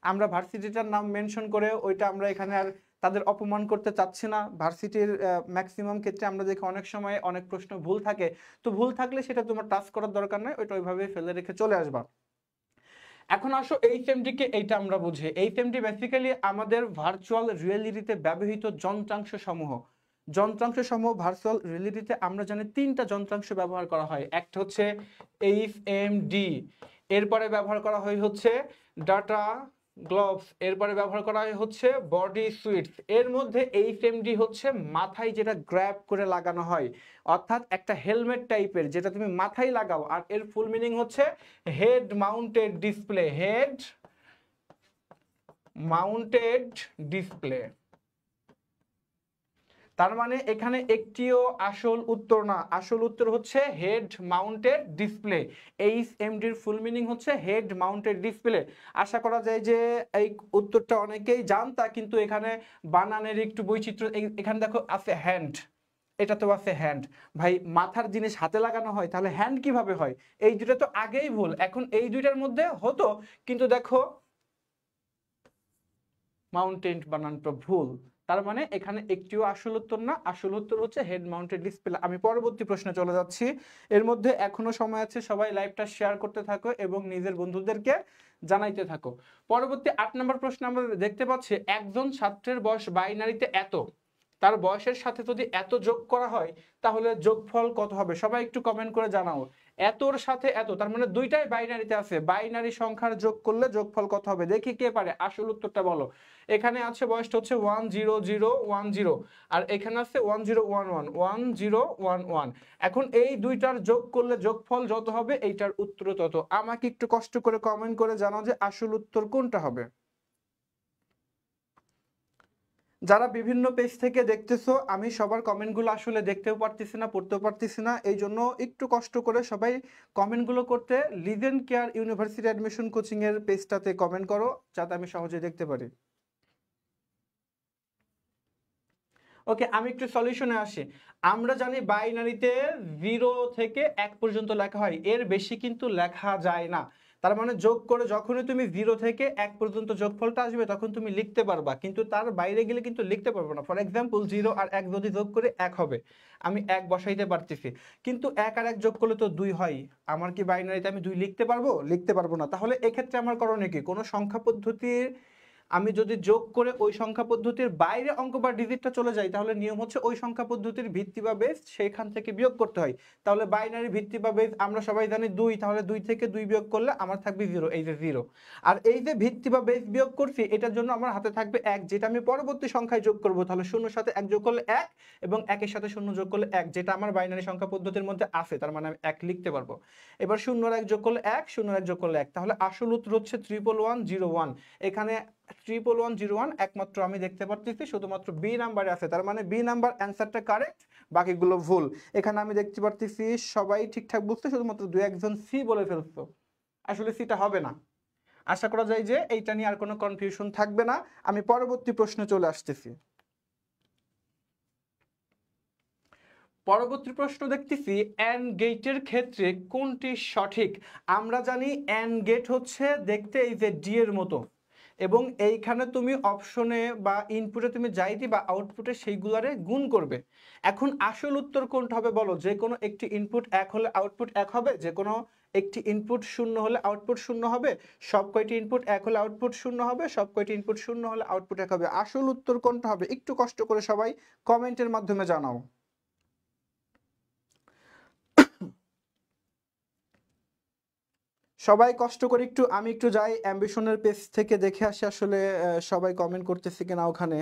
[SPEAKER 1] আমরা ভার্সিটিটার নাম মেনশন করে ওইটা আমরা এখানে আর তাদের অপমান করতে চাচ্ছি না। ভার্সিটির ম্যাক্সিমাম ক্ষেত্রে আমরা দেখি অনেক সময় অনেক প্রশ্ন ভুল থাকে, তো ভুল থাকলে সেটা তোমার টাচ করার দরকার নয়, ওইটা ওইভাবে ফেলে রেখে চলে আসবা। এখন আসো এইচএমডি কে, এইটা আমরা বুঝি। এইচএমডি বেসিক্যালি আমাদের ভার্চুয়াল রিয়েলিটিতে ব্যবহৃত যন্ত্রাংশ সমূহ ভার্চুয়াল রিয়েলিটিতে আমরা জানি তিনটা যন্ত্রাংশ ব্যবহার করা হয়। একটা হচ্ছে এইচএমডি, এরপরে ব্যবহার করা হয় হচ্ছে ডাটা গ্লোভস, এরপরে ব্যবহার করা হয় হচ্ছে বডি সুইটস। এর মধ্যে এইচএমডি হচ্ছে মাথায় যেটা গ্র্যাব করে লাগানো হয়, অর্থাৎ একটা হেলমেট টাইপের যেটা তুমি মাথায় লাগাও, আর এর ফুল মিনিং হচ্ছে head mounted display. Head mounted display, তার মানে এখানে একটিও আসল উত্তর না। আসল উত্তর হচ্ছে হেড মাউন্টেড ডিসপ্লে। এইচএমডি এর ফুল মিনিং হচ্ছে হেড মাউন্টেড ডিসপ্লে। আশা করা যায় যে এই উত্তরটা অনেকেই জানতা, কিন্তু এখানে বানানের একটু বৈচিত্র্য। এখানে দেখো আছে হ্যান্ড, এটা তো আছে হ্যান্ড। ভাই মাথার জিনিস হাতে লাগানো হয়, তাহলে হ্যান্ড কিভাবে হয়? এই দুটো তো আগেই ভুল, এখন এই দুইটার মধ্যে হতো, কিন্তু দেখো মাউন্টেড বানানটা ভুল, তার মানে এখানে একটিও আসল উত্তর না। আসল উত্তর হচ্ছে হেড মাউন্টেড ডিসপ্লে। আমি পরবর্তী প্রশ্নে চলে যাচ্ছি, এর মধ্যে এখনো সময় আছে, সবাই লাইভটা শেয়ার করতে থাকো এবং নিজের বন্ধুদেরকে জানাইতে থাকো। পরবর্তী 8 নম্বর প্রশ্ন আমরা দেখতে পাচ্ছি একজন ছাত্রের বয়স বাইনারিতে এত, তার বয়সের সাথে যদি এত যোগ করা হয় তাহলে যোগফল কত হবে? সবাই একটু কমেন্ট করে জানাও। এতর সাথে এত, তার মানে দুইটাই বাইনারিতে আছে, বাইনারি সংখ্যার যোগ করলে যোগফল কত হবে? দেখি কে পারে, আসল উত্তরটা বলো। এখানে আছে বয়সটা হচ্ছে 10010, আর এখানে আছে 1011, এখন এই দুইটার যোগ করলে যোগফল যত হবে এইটার উত্তর তত। আমাকে একটু কষ্ট করে কমেন্ট করে জানাও যে আসল উত্তর কোনটা হবে। যারা বিভিন্ন পেজ থেকে দেখতেছো, আমি সবার কমেন্টগুলো আসলে দেখতেও পারতেছি না, পড়তেও পারতেছি না, এই জন্য একটু কষ্ট করে সবাই কমেন্টগুলো করতে legend care university admission coaching এর পেজটাতে কমেন্ট করো, যাতে আমি সহজে দেখতে পারি। ওকে, আমি একটু সলিউশনে আসি। আমরা জানি বাইনারিতে 0 থেকে 1 পর্যন্ত লেখা হয়, এর বেশি কিন্তু লেখা যায় না। তার মানে যোগ করে যখনই তুমি 0 থেকে 1 পর্যন্ত যোগফলটা আসবে তখন তুমি লিখতে পারবা, কিন্তু তার বাইরে গেলে কিন্তু লিখতে পারবো না। ফর এক্সাম্পল 0 আর 1 যদি যোগ করে 1 হবে, আমি 1 বসাইতে পারতেছি, কিন্তু 1 আর 1 যোগ করলে তো 2 হয়। আমার কি বাইনারিতে আমি 2 লিখতে পারবো? লিখতে পারবো না। তাহলে এক্ষেত্রে আমার করণীয় কি? কোনো সংখ্যা পদ্ধতির আমি যদি যোগ করে ওই সংখ্যা পদ্ধতির বাইরে অঙ্ক বা ডিজিটটা চলে যায়, তাহলে নিয়ম হচ্ছে ওই সংখ্যা পদ্ধতির ভিত্তি বা বেস সেখান থেকে বিয়োগ করতে হয়। তাহলে বাইনারি ভিত্তি বা বেস আমরা সবাই জানি 2, তাহলে 2 থেকে 2 বিয়োগ করলে আমার থাকবে 0, এই যে 0। আর এই যে ভিত্তি বা বেস বিয়োগ করছি, এটার জন্য আমার হাতে থাকবে 1, যেটা আমি পরবর্তী সংখ্যায় যোগ করব। তাহলে 0 সাথে 1 যোগ করলে 1 এবং 1 এর সাথে 0 যোগ করলে 1, যেটা আমার বাইনারি সংখ্যা পদ্ধতির মধ্যে আছে, তার মানে আমি 1 লিখতে পারবো। এবার 0 আর 1 যোগ করলে 1, 0 আর 1 যোগ করলে 1, তাহলে আসল উত্তর হচ্ছে 111101। এখানে 1101 একমাত্র আমি দেখতে পাচ্ছি শুধুমাত্র বি নাম্বারে আছে, তার মানে বি নাম্বার অ্যান্সারটা কারেক্ট, বাকিগুলো ভুল। এখানে আমি দেখতে পাচ্ছি সবাই ঠিকঠাক বুঝতে, শুধুমাত্র 2-1 জন সি বলে ফেলছো। আসলে সিটা হবে না। আশা করা যায় যে এইটা নিয়ে আর কোনো কনফিউশন থাকবে না। আমি পরবর্তী প্রশ্নে চলে আসতেছি। পরবর্তী প্রশ্ন দেখতেছি, অ্যান্ড গেটের ক্ষেত্রে কোনটি সঠিক? আমরা জানি অ্যান্ড গেট হচ্ছে দেখতে এই যে ডি এর মতো, এবং এইখানে তুমি অপশনে বা ইনপুটে তুমি যাই দিবা, আউটপুটে সেইগুলারে গুণ করবে। এখন আসল উত্তর কোনটা হবে বলো? যে কোনো একটি ইনপুট 1 হলে আউটপুট 1 হবে, যে কোনো একটি ইনপুট 0 হলে আউটপুট 0 হবে, সব কয়টি ইনপুট 1 হলে আউটপুট 0 হবে, সব কয়টি ইনপুট 0 হলে আউটপুট 1 হবে। আসল উত্তর কোনটা হবে? একটু কষ্ট করে সবাই কমেন্টের মাধ্যমে জানাও। সবাই কষ্ট করে একটু, আমি একটু যাই অ্যাম্বিশনের পেজ থেকে দেখে আসি আসলে সবাই কমেন্ট করতেছে কিনা ওখানে।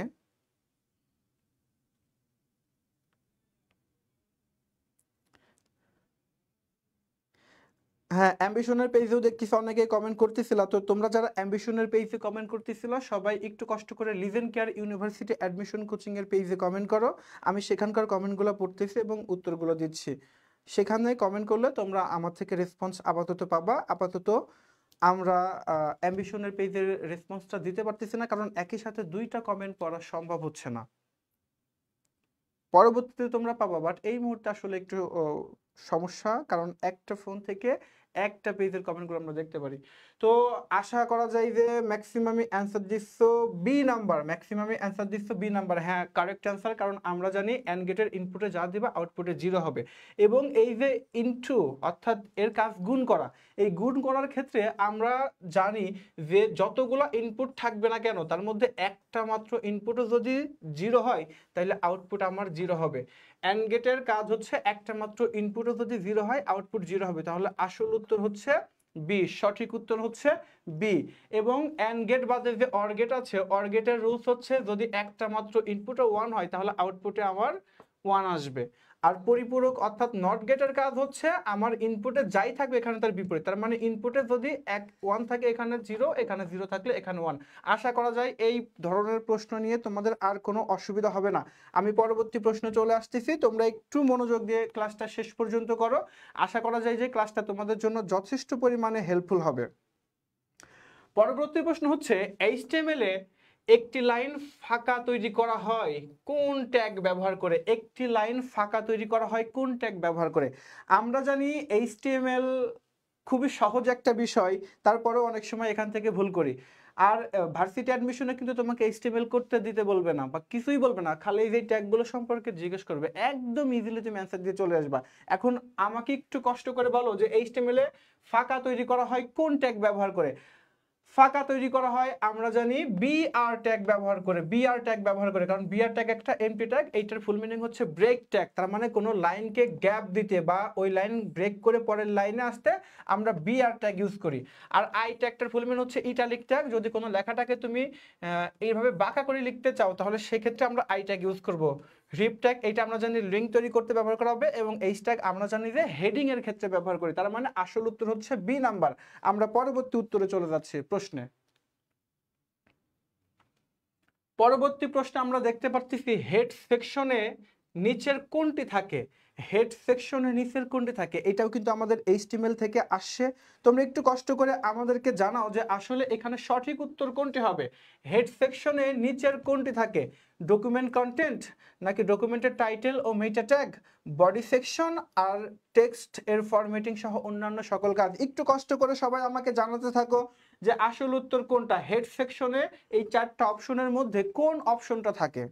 [SPEAKER 1] হ্যাঁ, অ্যাম্বিশনের পেজেও দেখতেছি অনেকে কমেন্ট করতেছিল। তো তোমরা যারা অ্যাম্বিশনের পেজে কমেন্ট করতেছিল সবাই একটু কষ্ট করে legend care university admission coaching এর পেজে কমেন্ট করো। আমি সেখানকার কমেন্টগুলো পড়তেছি এবং উত্তরগুলো দিচ্ছি। সেখানে কমেন্ট করলে তোমরা আমার থেকে রেসপন্স আপাতত পাবা। আপাতত আমরা অ্যাম্বিশনের পেজের রেসপন্সটা দিতে পারতেছি না, কারণ একই সাথে 2টা কমেন্ট পড়া সম্ভব হচ্ছে না। পরবর্তীতে তোমরা পাবা, বাট এই মুহূর্তে আসলে একটু সমস্যা, কারণ একটা ফোন থেকে একটা পেজের কমেন্টগুলো আমরা দেখতে পারি। তো আশা করা যায় যে ম্যাক্সিমামই অ্যান্সার দিচ্ছ বি নাম্বার, ম্যাক্সিমামই অ্যান্সার দিচ্ছ বি নাম্বার। হ্যাঁ, কারেক্ট অ্যান্সার, কারণ আমরা জানি অ্যান্ড গেটের ইনপুটে যা দিবা আউটপুটে 0 হবে, এবং এই যে ইনটু অর্থাৎ এর কাজ গুণ করা, এই গুণ করার ক্ষেত্রে আমরা জানি যে যতগুলো ইনপুট থাকবে না কেন তার মধ্যে একটা মাত্র ইনপুটও যদি 0 হয় তাহলে আউটপুট আমার 0 হবে। অ্যান্ড গেটের কাজ হচ্ছে একটা মাত্র ইনপুটও যদি 0 হয় আউটপুট 0 হবে, তাহলে আসল উত্তর হচ্ছে বি, সঠিক উত্তর হচ্ছে বি। এবং অ্যান্ড গেট বাদে যে অর গেট আছে, অর গেটের রুলস হচ্ছে যদি একটা মাত্র ইনপুটও 1 হয় তাহলে আউটপুটে আমার 1 আসবে। আর পরিপূরক অর্থাৎ নট গেটের কাজ হচ্ছে আমার ইনপুটে যাই থাকবে এখানে তার বিপরীত, তার মানে ইনপুটে যদি 1 থাকে এখানে 0, এখানে 0 থাকলে এখানে 1। আশা করা যায় এই ধরনের প্রশ্ন নিয়ে তোমাদের আর কোনো অসুবিধা হবে না। আমি পরবর্তী প্রশ্নে চলে আসতেছি, তোমরা একটু মনোযোগ দিয়ে ক্লাসটা শেষ পর্যন্ত করো। আশা করা যায় যে ক্লাসটা তোমাদের জন্য যথেষ্ট পরিমাণে হেল্পফুল হবে। পরবর্তী প্রশ্ন হচ্ছে, HTML এ একটি লাইন ফাঁকা তৈরি করা হয় কোন ট্যাগ ব্যবহার করে? একটি লাইন ফাঁকা তৈরি করা হয় কোন ট্যাগ ব্যবহার করে? আমরা জানি HTML খুবই সহজ একটা বিষয়, তারপরেও অনেক সময় এখান থেকে ভুল করি। আর ভার্সিটি অ্যাডমিশনে কিন্তু তোমাকে HTML করতে দিতে বলবে না বা কিছুই বলবে না, খালি এই যে ট্যাগগুলো সম্পর্কে জিজ্ঞেস করবে, একদম ইজিলি তুমি অ্যান্সার দিয়ে চলে আসবা। এখন আমাকে একটু কষ্ট করে বলো যে HTML এ ফাঁকা তৈরি করা হয় কোন ট্যাগ ব্যবহার করে? ফাঁকা তৈরি করা হয় আমরা জানি বিআর ট্যাগ ব্যবহার করে, বিআর ট্যাগ ব্যবহার করে, কারণ বিআর ট্যাগ একটা এমপি ট্যাগ, এইটার ফুল মিনিং হচ্ছে ব্রেক ট্যাগ, তার মানে কোনো লাইনকে গ্যাপ দিতে বা ওই লাইন ব্রেক করে পরের লাইনে আসতে আমরা বিআর ট্যাগ ইউজ করি। আর আই ট্যাগটার ফুল মিনিং হচ্ছে ইটালিক ট্যাগ, যদি কোনো লেখাটাকে তুমি এইভাবে বাঁকা করে লিখতে চাও তাহলে সেক্ষেত্রে আমরা আই ট্যাগ ইউজ করব। রিপ ট্যাগ এটা আমরা জানি লিঙ্ক তৈরি করতে ব্যবহার করা হবে, এবং এইচ ট্যাগ আমরা জানি যে হেডিং এর ক্ষেত্রে ব্যবহার করি। তার মানে আসল উত্তর হচ্ছে বি নাম্বার। আমরা পরবর্তী উত্তরে চলে যাচ্ছি প্রশ্নে। পরবর্তী প্রশ্নে আমরা দেখতে পাচ্ছি হেড সেকশনে নিচের কোনটি থাকে, হেড সেকশনে নিচের কোনটি থাকে, এটাও কিন্তু আমাদের এইচটিএমএল থেকে আসছে। তোমরা একটু কষ্ট করে আমাদেরকে জানাও যে আসলে এখানে সঠিক উত্তর কোনটি হবে। হেড সেকশনে নিচের কোনটি থাকে, ডকুমেন্ট কন্টেন্ট নাকি ডকুমেন্টের টাইটেল ও মেটা ট্যাগ, বডি সেকশন আর টেক্সট এর ফরম্যাটিং সহ অন্যান্য সকল কাজ। একটু কষ্ট করে সবাই আমাকে জানাতে থাকো যে আসল উত্তর কোনটা, হেড সেকশনে এই চারটা অপশনের মধ্যে কোন অপশনটা থাকে।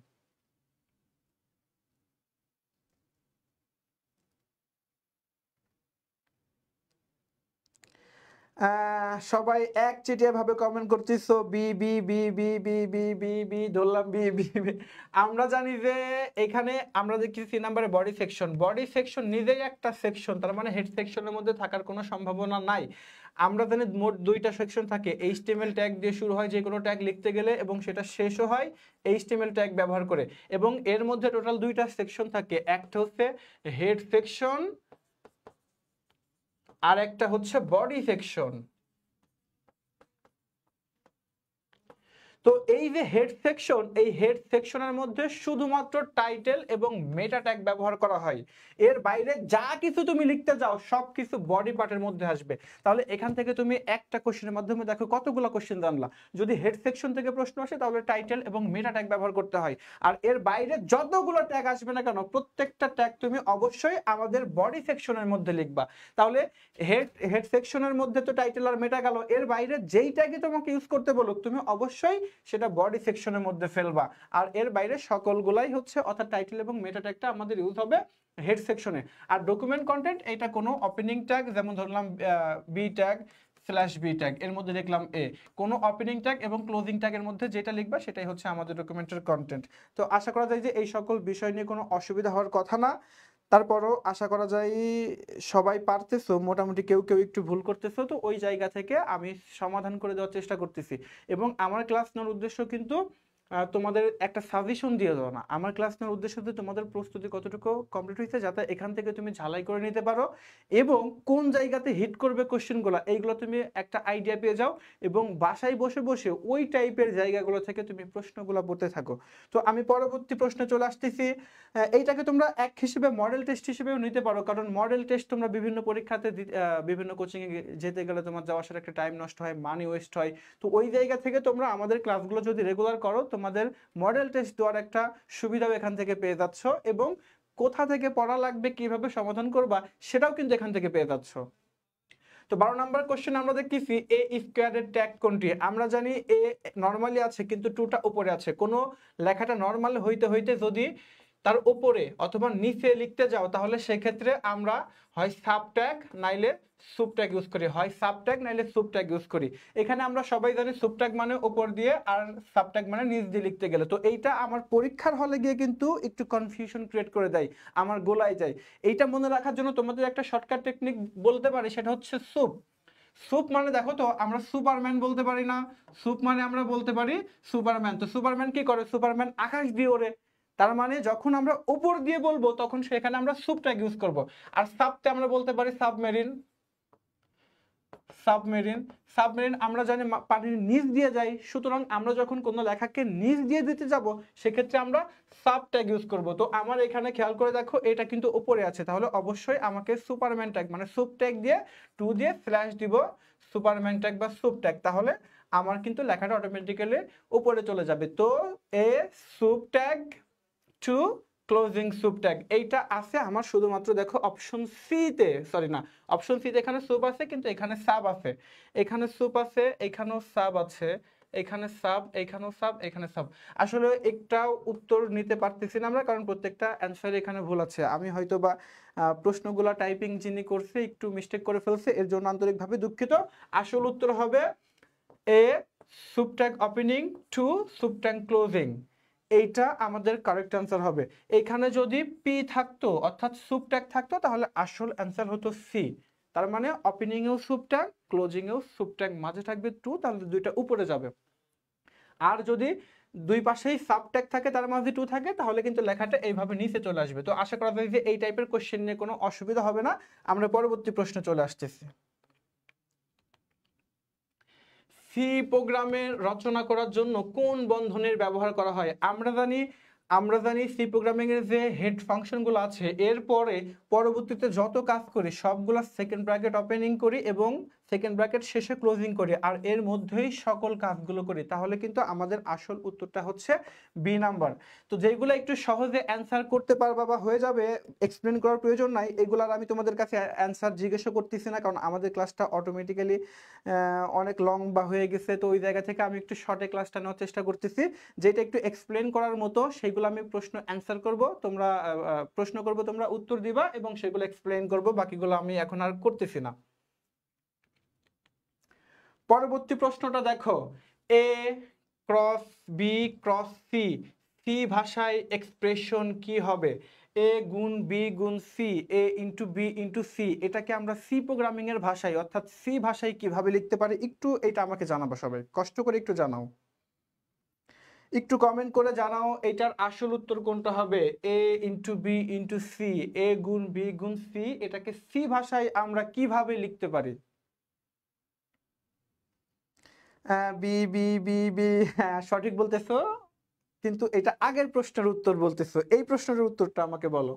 [SPEAKER 1] সবাই এক চিটিয়া ভাবে কমেন্ট করতেছো B B B B B B B B ধরলাম বি বি বি। আমরা জানি যে এখানে আমরা দেখছি সি নাম্বারে বডি সেকশন, বডি সেকশন নিজেই একটা সেকশন, তার মানে হেড সেকশনের মধ্যে থাকার কোনো সম্ভাবনা নাই। আমরা জানি মোট দুইটা সেকশন থাকে, এইচটিএমএল ট্যাগ দিয়ে শুরু হয় যে কোনো ট্যাগ লিখতে গেলে, এবং সেটা শেষও হয় এইচটিএমএল ট্যাগ ব্যবহার করে, এবং এর মধ্যে টোটাল দুইটা সেকশন থাকে, একটা হচ্ছে হেড সেকশন আর একটা হচ্ছে বডি সেকশন। তো এই যে হেড সেকশন, এই হেড সেকশনের মধ্যে শুধুমাত্র টাইটেল এবং মেটা ট্যাগ ব্যবহার করা হয়, এর বাইরে যা কিছু তুমি লিখতে যাও সব কিছু বডি পার্টের মধ্যে আসবে। তাহলে এখান থেকে তুমি একটা কোশ্চেনের মাধ্যমে দেখো কতগুলো কোশ্চেন জানলা। যদি হেড সেকশন থেকে প্রশ্ন আসে তাহলে টাইটেল এবং মেটা ট্যাগ ব্যবহার করতে হয়, আর এর বাইরে যতগুলো ট্যাগ আসবে না কেন প্রত্যেকটা ট্যাগ তুমি অবশ্যই আমাদের বডি সেকশনের মধ্যে লিখবা। তাহলে হেড সেকশনের মধ্যে তো টাইটেল আর মেটা গেল, এর বাইরে যেই ট্যাগই তোমাকে ইউজ করতে বলুক তুমি অবশ্যই সেটা বডি সেকশনের মধ্যে ফেলবা, আর এর বাইরে সকলগুলাই হচ্ছে অর্থাৎ টাইটেল এবং মেটা ট্যাগটা আমাদের ইউজ হবে হেড সেকশনে। আর ডকুমেন্ট কন্টেন্ট এটা কোনো ওপেনিং ট্যাগ, যেমন ধরলাম B tag slash B tag, এর মধ্যে লিখলাম এ, কোনো ওপেনিং ট্যাগ এবং ক্লোজিং ট্যাগের মধ্যে যেটা লিখবা সেটাই হচ্ছে আমাদের ডকুমেন্টের কন্টেন্ট। তো আশা করা যায় যে এই সকল বিষয় নিয়ে কোনো অসুবিধা হওয়ার কথা না, তারপরও আশা করা যায় সবাই পারতেছো, মোটামুটি কেউ কেউ একটু ভুল করতেছো, তো ওই জায়গা থেকে আমি সমাধান করে দেওয়ার চেষ্টা করতেছি। এবং আমার ক্লাস নেওয়ার উদ্দেশ্য কিন্তু তোমাদের একটা সাজেশন দিয়ে দেওয়া না, আমার ক্লাস নেওয়ার উদ্দেশ্য হচ্ছে তোমাদের প্রস্তুতি কতটুকু কমপ্লিট হয়েছে যাতে এখান থেকে তুমি ঝালাই করে নিতে পারো, এবং কোন জায়গাতে হিট করবে কোশ্চেনগুলো এইগুলো তুমি একটা আইডিয়া পেয়ে যাও, এবং বাসায় বসে বসে ওই টাইপের জায়গাগুলো থেকে তুমি প্রশ্নগুলো পড়তে থাকো। তো আমি পরবর্তী প্রশ্নে চলে আসতেছি। এইটাকে তোমরা এক হিসেবে মডেল টেস্ট হিসেবেও নিতে পারো, কারণ মডেল টেস্ট তোমরা বিভিন্ন পরীক্ষাতে বিভিন্ন কোচিংয়ে যেতে গেলে তোমার যাওয়ার সাথে একটা টাইম নষ্ট হয়, মানি ওয়েস্ট হয়। তো ওই জায়গা থেকে তোমরা আমাদের ক্লাসগুলো যদি রেগুলার করো তোমাদের মডেল টেস্ট দেওয়ার একটা সুবিধাও এখান থেকে পেয়ে যাচ্ছ, এবং কোথা থেকে পড়া লাগবে কিভাবে সমাধান করবা সেটাও কিন্তু এখান থেকে পেয়ে যাচ্ছ। তো 12 নম্বর কোশ্চেন আমরা দেখতেছি এ স্কয়ারের ট্যাগ কোনটি। আমরা জানি এ নরমালি আছে কিন্তু টুটা উপরে আছে, কোনো লেখাটা নরমাল হইতে হইতে যদি তার উপরে অথবা নিচে লিখতে যাও তাহলে সেক্ষেত্রে আমরা হয় সাব ট্যাগ নাইলে সুব ট্যাগ ইউজ করি, হয় সাব ট্যাগ নাইলে সুব ট্যাগ ইউজ করি। এখানে আমরা সবাই জানি সুব ট্যাগ মানে উপর দিয়ে আর সাব ট্যাগ মানে নিচ দিয়ে লিখতে গেলে, তো এইটা আমার পরীক্ষার হলে গিয়ে কিন্তু একটু কনফিউশন ক্রিয়েট করে দেয়, আমার গোলায় যায়। এইটা মনে রাখার জন্য তোমাদের একটা শর্টকাট টেকনিক বলতে পারি, সেটা হচ্ছে সুপ। সুপ মানে দেখো তো আমরা সুপারম্যান বলতে পারি না, সুপ মানে আমরা বলতে পারি সুপারম্যান। তো সুপারম্যান কি করে, সুপারম্যান আকাশ দিয়ে ওড়ে, তার মানে যখন আমরা উপর দিয়ে বলবো তখন সেখানে আমরা সুপ ট্যাগ ইউজ করব। আর সাবতে আমরা বলতে পারি সাবমেরিন, সাবমেরিন, সাবমেরিন আমরা জানি পানির নিচ দিয়ে যাই, সুতরাং আমরা যখন কোনো লেখাকে নিচ দিয়ে দিতে যাব সেক্ষেত্রে আমরা সাব ট্যাগ ইউজ করব। তো আমার এখানে খেয়াল করে দেখো এটা কিন্তু উপরে আছে, তাহলে অবশ্যই আমাকে সুপারম্যান ট্যাগ মানে সুপ ট্যাগ দিয়ে টু দিয়ে স্ল্যাশ দিব সুপারম্যান ট্যাগ বা সুপ ট্যাগ, তাহলে আমার কিন্তু লেখাটা অটোমেটিক্যালি উপরে চলে যাবে। তো এ sup tag to closing sup tag এইটা আছে আমার শুধুমাত্র দেখো অপশন সি তে, সরি না অপশন সি তে এখানে সুপ আছে কিন্তু এখানে সাব আছে, এখানে সুপ আছে এখানেও সাব আছে, এখানে সাব এখানেও সাব এখানে সাব। আসলে একটাও উত্তর নিতে পারতেছি না আমরা, কারণ প্রত্যেকটা অ্যান্সার এখানে ভুল আছে। আমি হয়তো বা প্রশ্নগুলা টাইপিং যিনি করছে একটু মিস্টেক করে ফেলছে, এর জন্য আন্তরিকভাবে দুঃখিত। আসল উত্তর হবে এ subtract opening, 2 subtract closing, এইটা আমাদের কারেক্ট অ্যান্সার হবে। এখানে যদি পি থাকতো অর্থাৎ subtract থাকতো তাহলে আসল অ্যান্সার হতো সি। তার মানে ওপেনিং এও subtract, ক্লোজিং এও subtract, মাঝে থাকবে 2, তাহলে দুইটা উপরে যাবে। আর যদি দুই পাশেই সাবট্যাক্ট থাকে তার মাঝে 2 থাকে তাহলে কিন্তু লেখাটা এইভাবে নিচে চলে আসবে। তো আশা করা যায় যে এই টাইপের কোশ্চেন নিয়ে কোনো অসুবিধা হবে না। আমরা পরবর্তী প্রশ্নে চলে আসতেছি। সি প্রোগ্রামে রচনা করার জন্য কোন বন্ধনীর ব্যবহার করা হয়? আমরা জানি সি প্রোগ্রামিং এর যে হেড ফাংশনগুলো আছে এরপরে পরবর্তীতে যত কাজ করি সবগুলা সেকেন্ড ব্র্যাকেট ওপেনিং করি এবং সেকেন্ড ব্র্যাকেট শেষে ক্লোজিং করি আর এর মধ্যেই সকল কাজগুলো করি, তাহলে কিন্তু আমাদের আসল উত্তরটা হচ্ছে বি নাম্বার। তো যেগুলো একটু সহজে অ্যান্সার করতে পারবা বা হয়ে যাবে, এক্সপ্লেন করার প্রয়োজন নাই, এগুলার আমি তোমাদের কাছে অ্যান্সার জিজ্ঞাসা করতেছি না, কারণ আমাদের ক্লাসটা অটোমেটিক্যালি অনেক লং বা হয়ে গেছে। তো ওই জায়গা থেকে আমি একটু শর্টে ক্লাসটা নেওয়ার চেষ্টা করতেছি, যেটা একটু এক্সপ্লেন করার মতো সেগুলো আমি প্রশ্ন অ্যান্সার করব, তোমরা প্রশ্ন করব, তোমরা উত্তর দিবা এবং সেগুলো এক্সপ্লেন করব, বাকিগুলো আমি এখন আর করতেছি না। পরবর্তী প্রশ্নটা দেখো, A cross B cross C, C ভাষায় এক্সপ্রেশন কি হবে? এ গুণ বি গুণ C, A into B into C, এটাকে আমরা সি প্রোগ্রামিং এর ভাষায় অর্থাৎ সি ভাষায় কিভাবে লিখতে পারি একটু এটা আমাকে জানাবো, সবাই কষ্ট করে একটু জানাও, একটু কমেন্ট করে জানাও এটার আসল উত্তর কোনটা হবে। এ ইন্টু বি ইন্টু সি, এ গুণ বি গুণ সি, এটাকে সি ভাষায় আমরা কিভাবে লিখতে পারি? বি বি বি বি, হ্যাঁ সঠিক বলতেছো, কিন্তু এটা আগের প্রশ্নের উত্তর বলতেছো, এই প্রশ্নের উত্তরটা আমাকে বলো।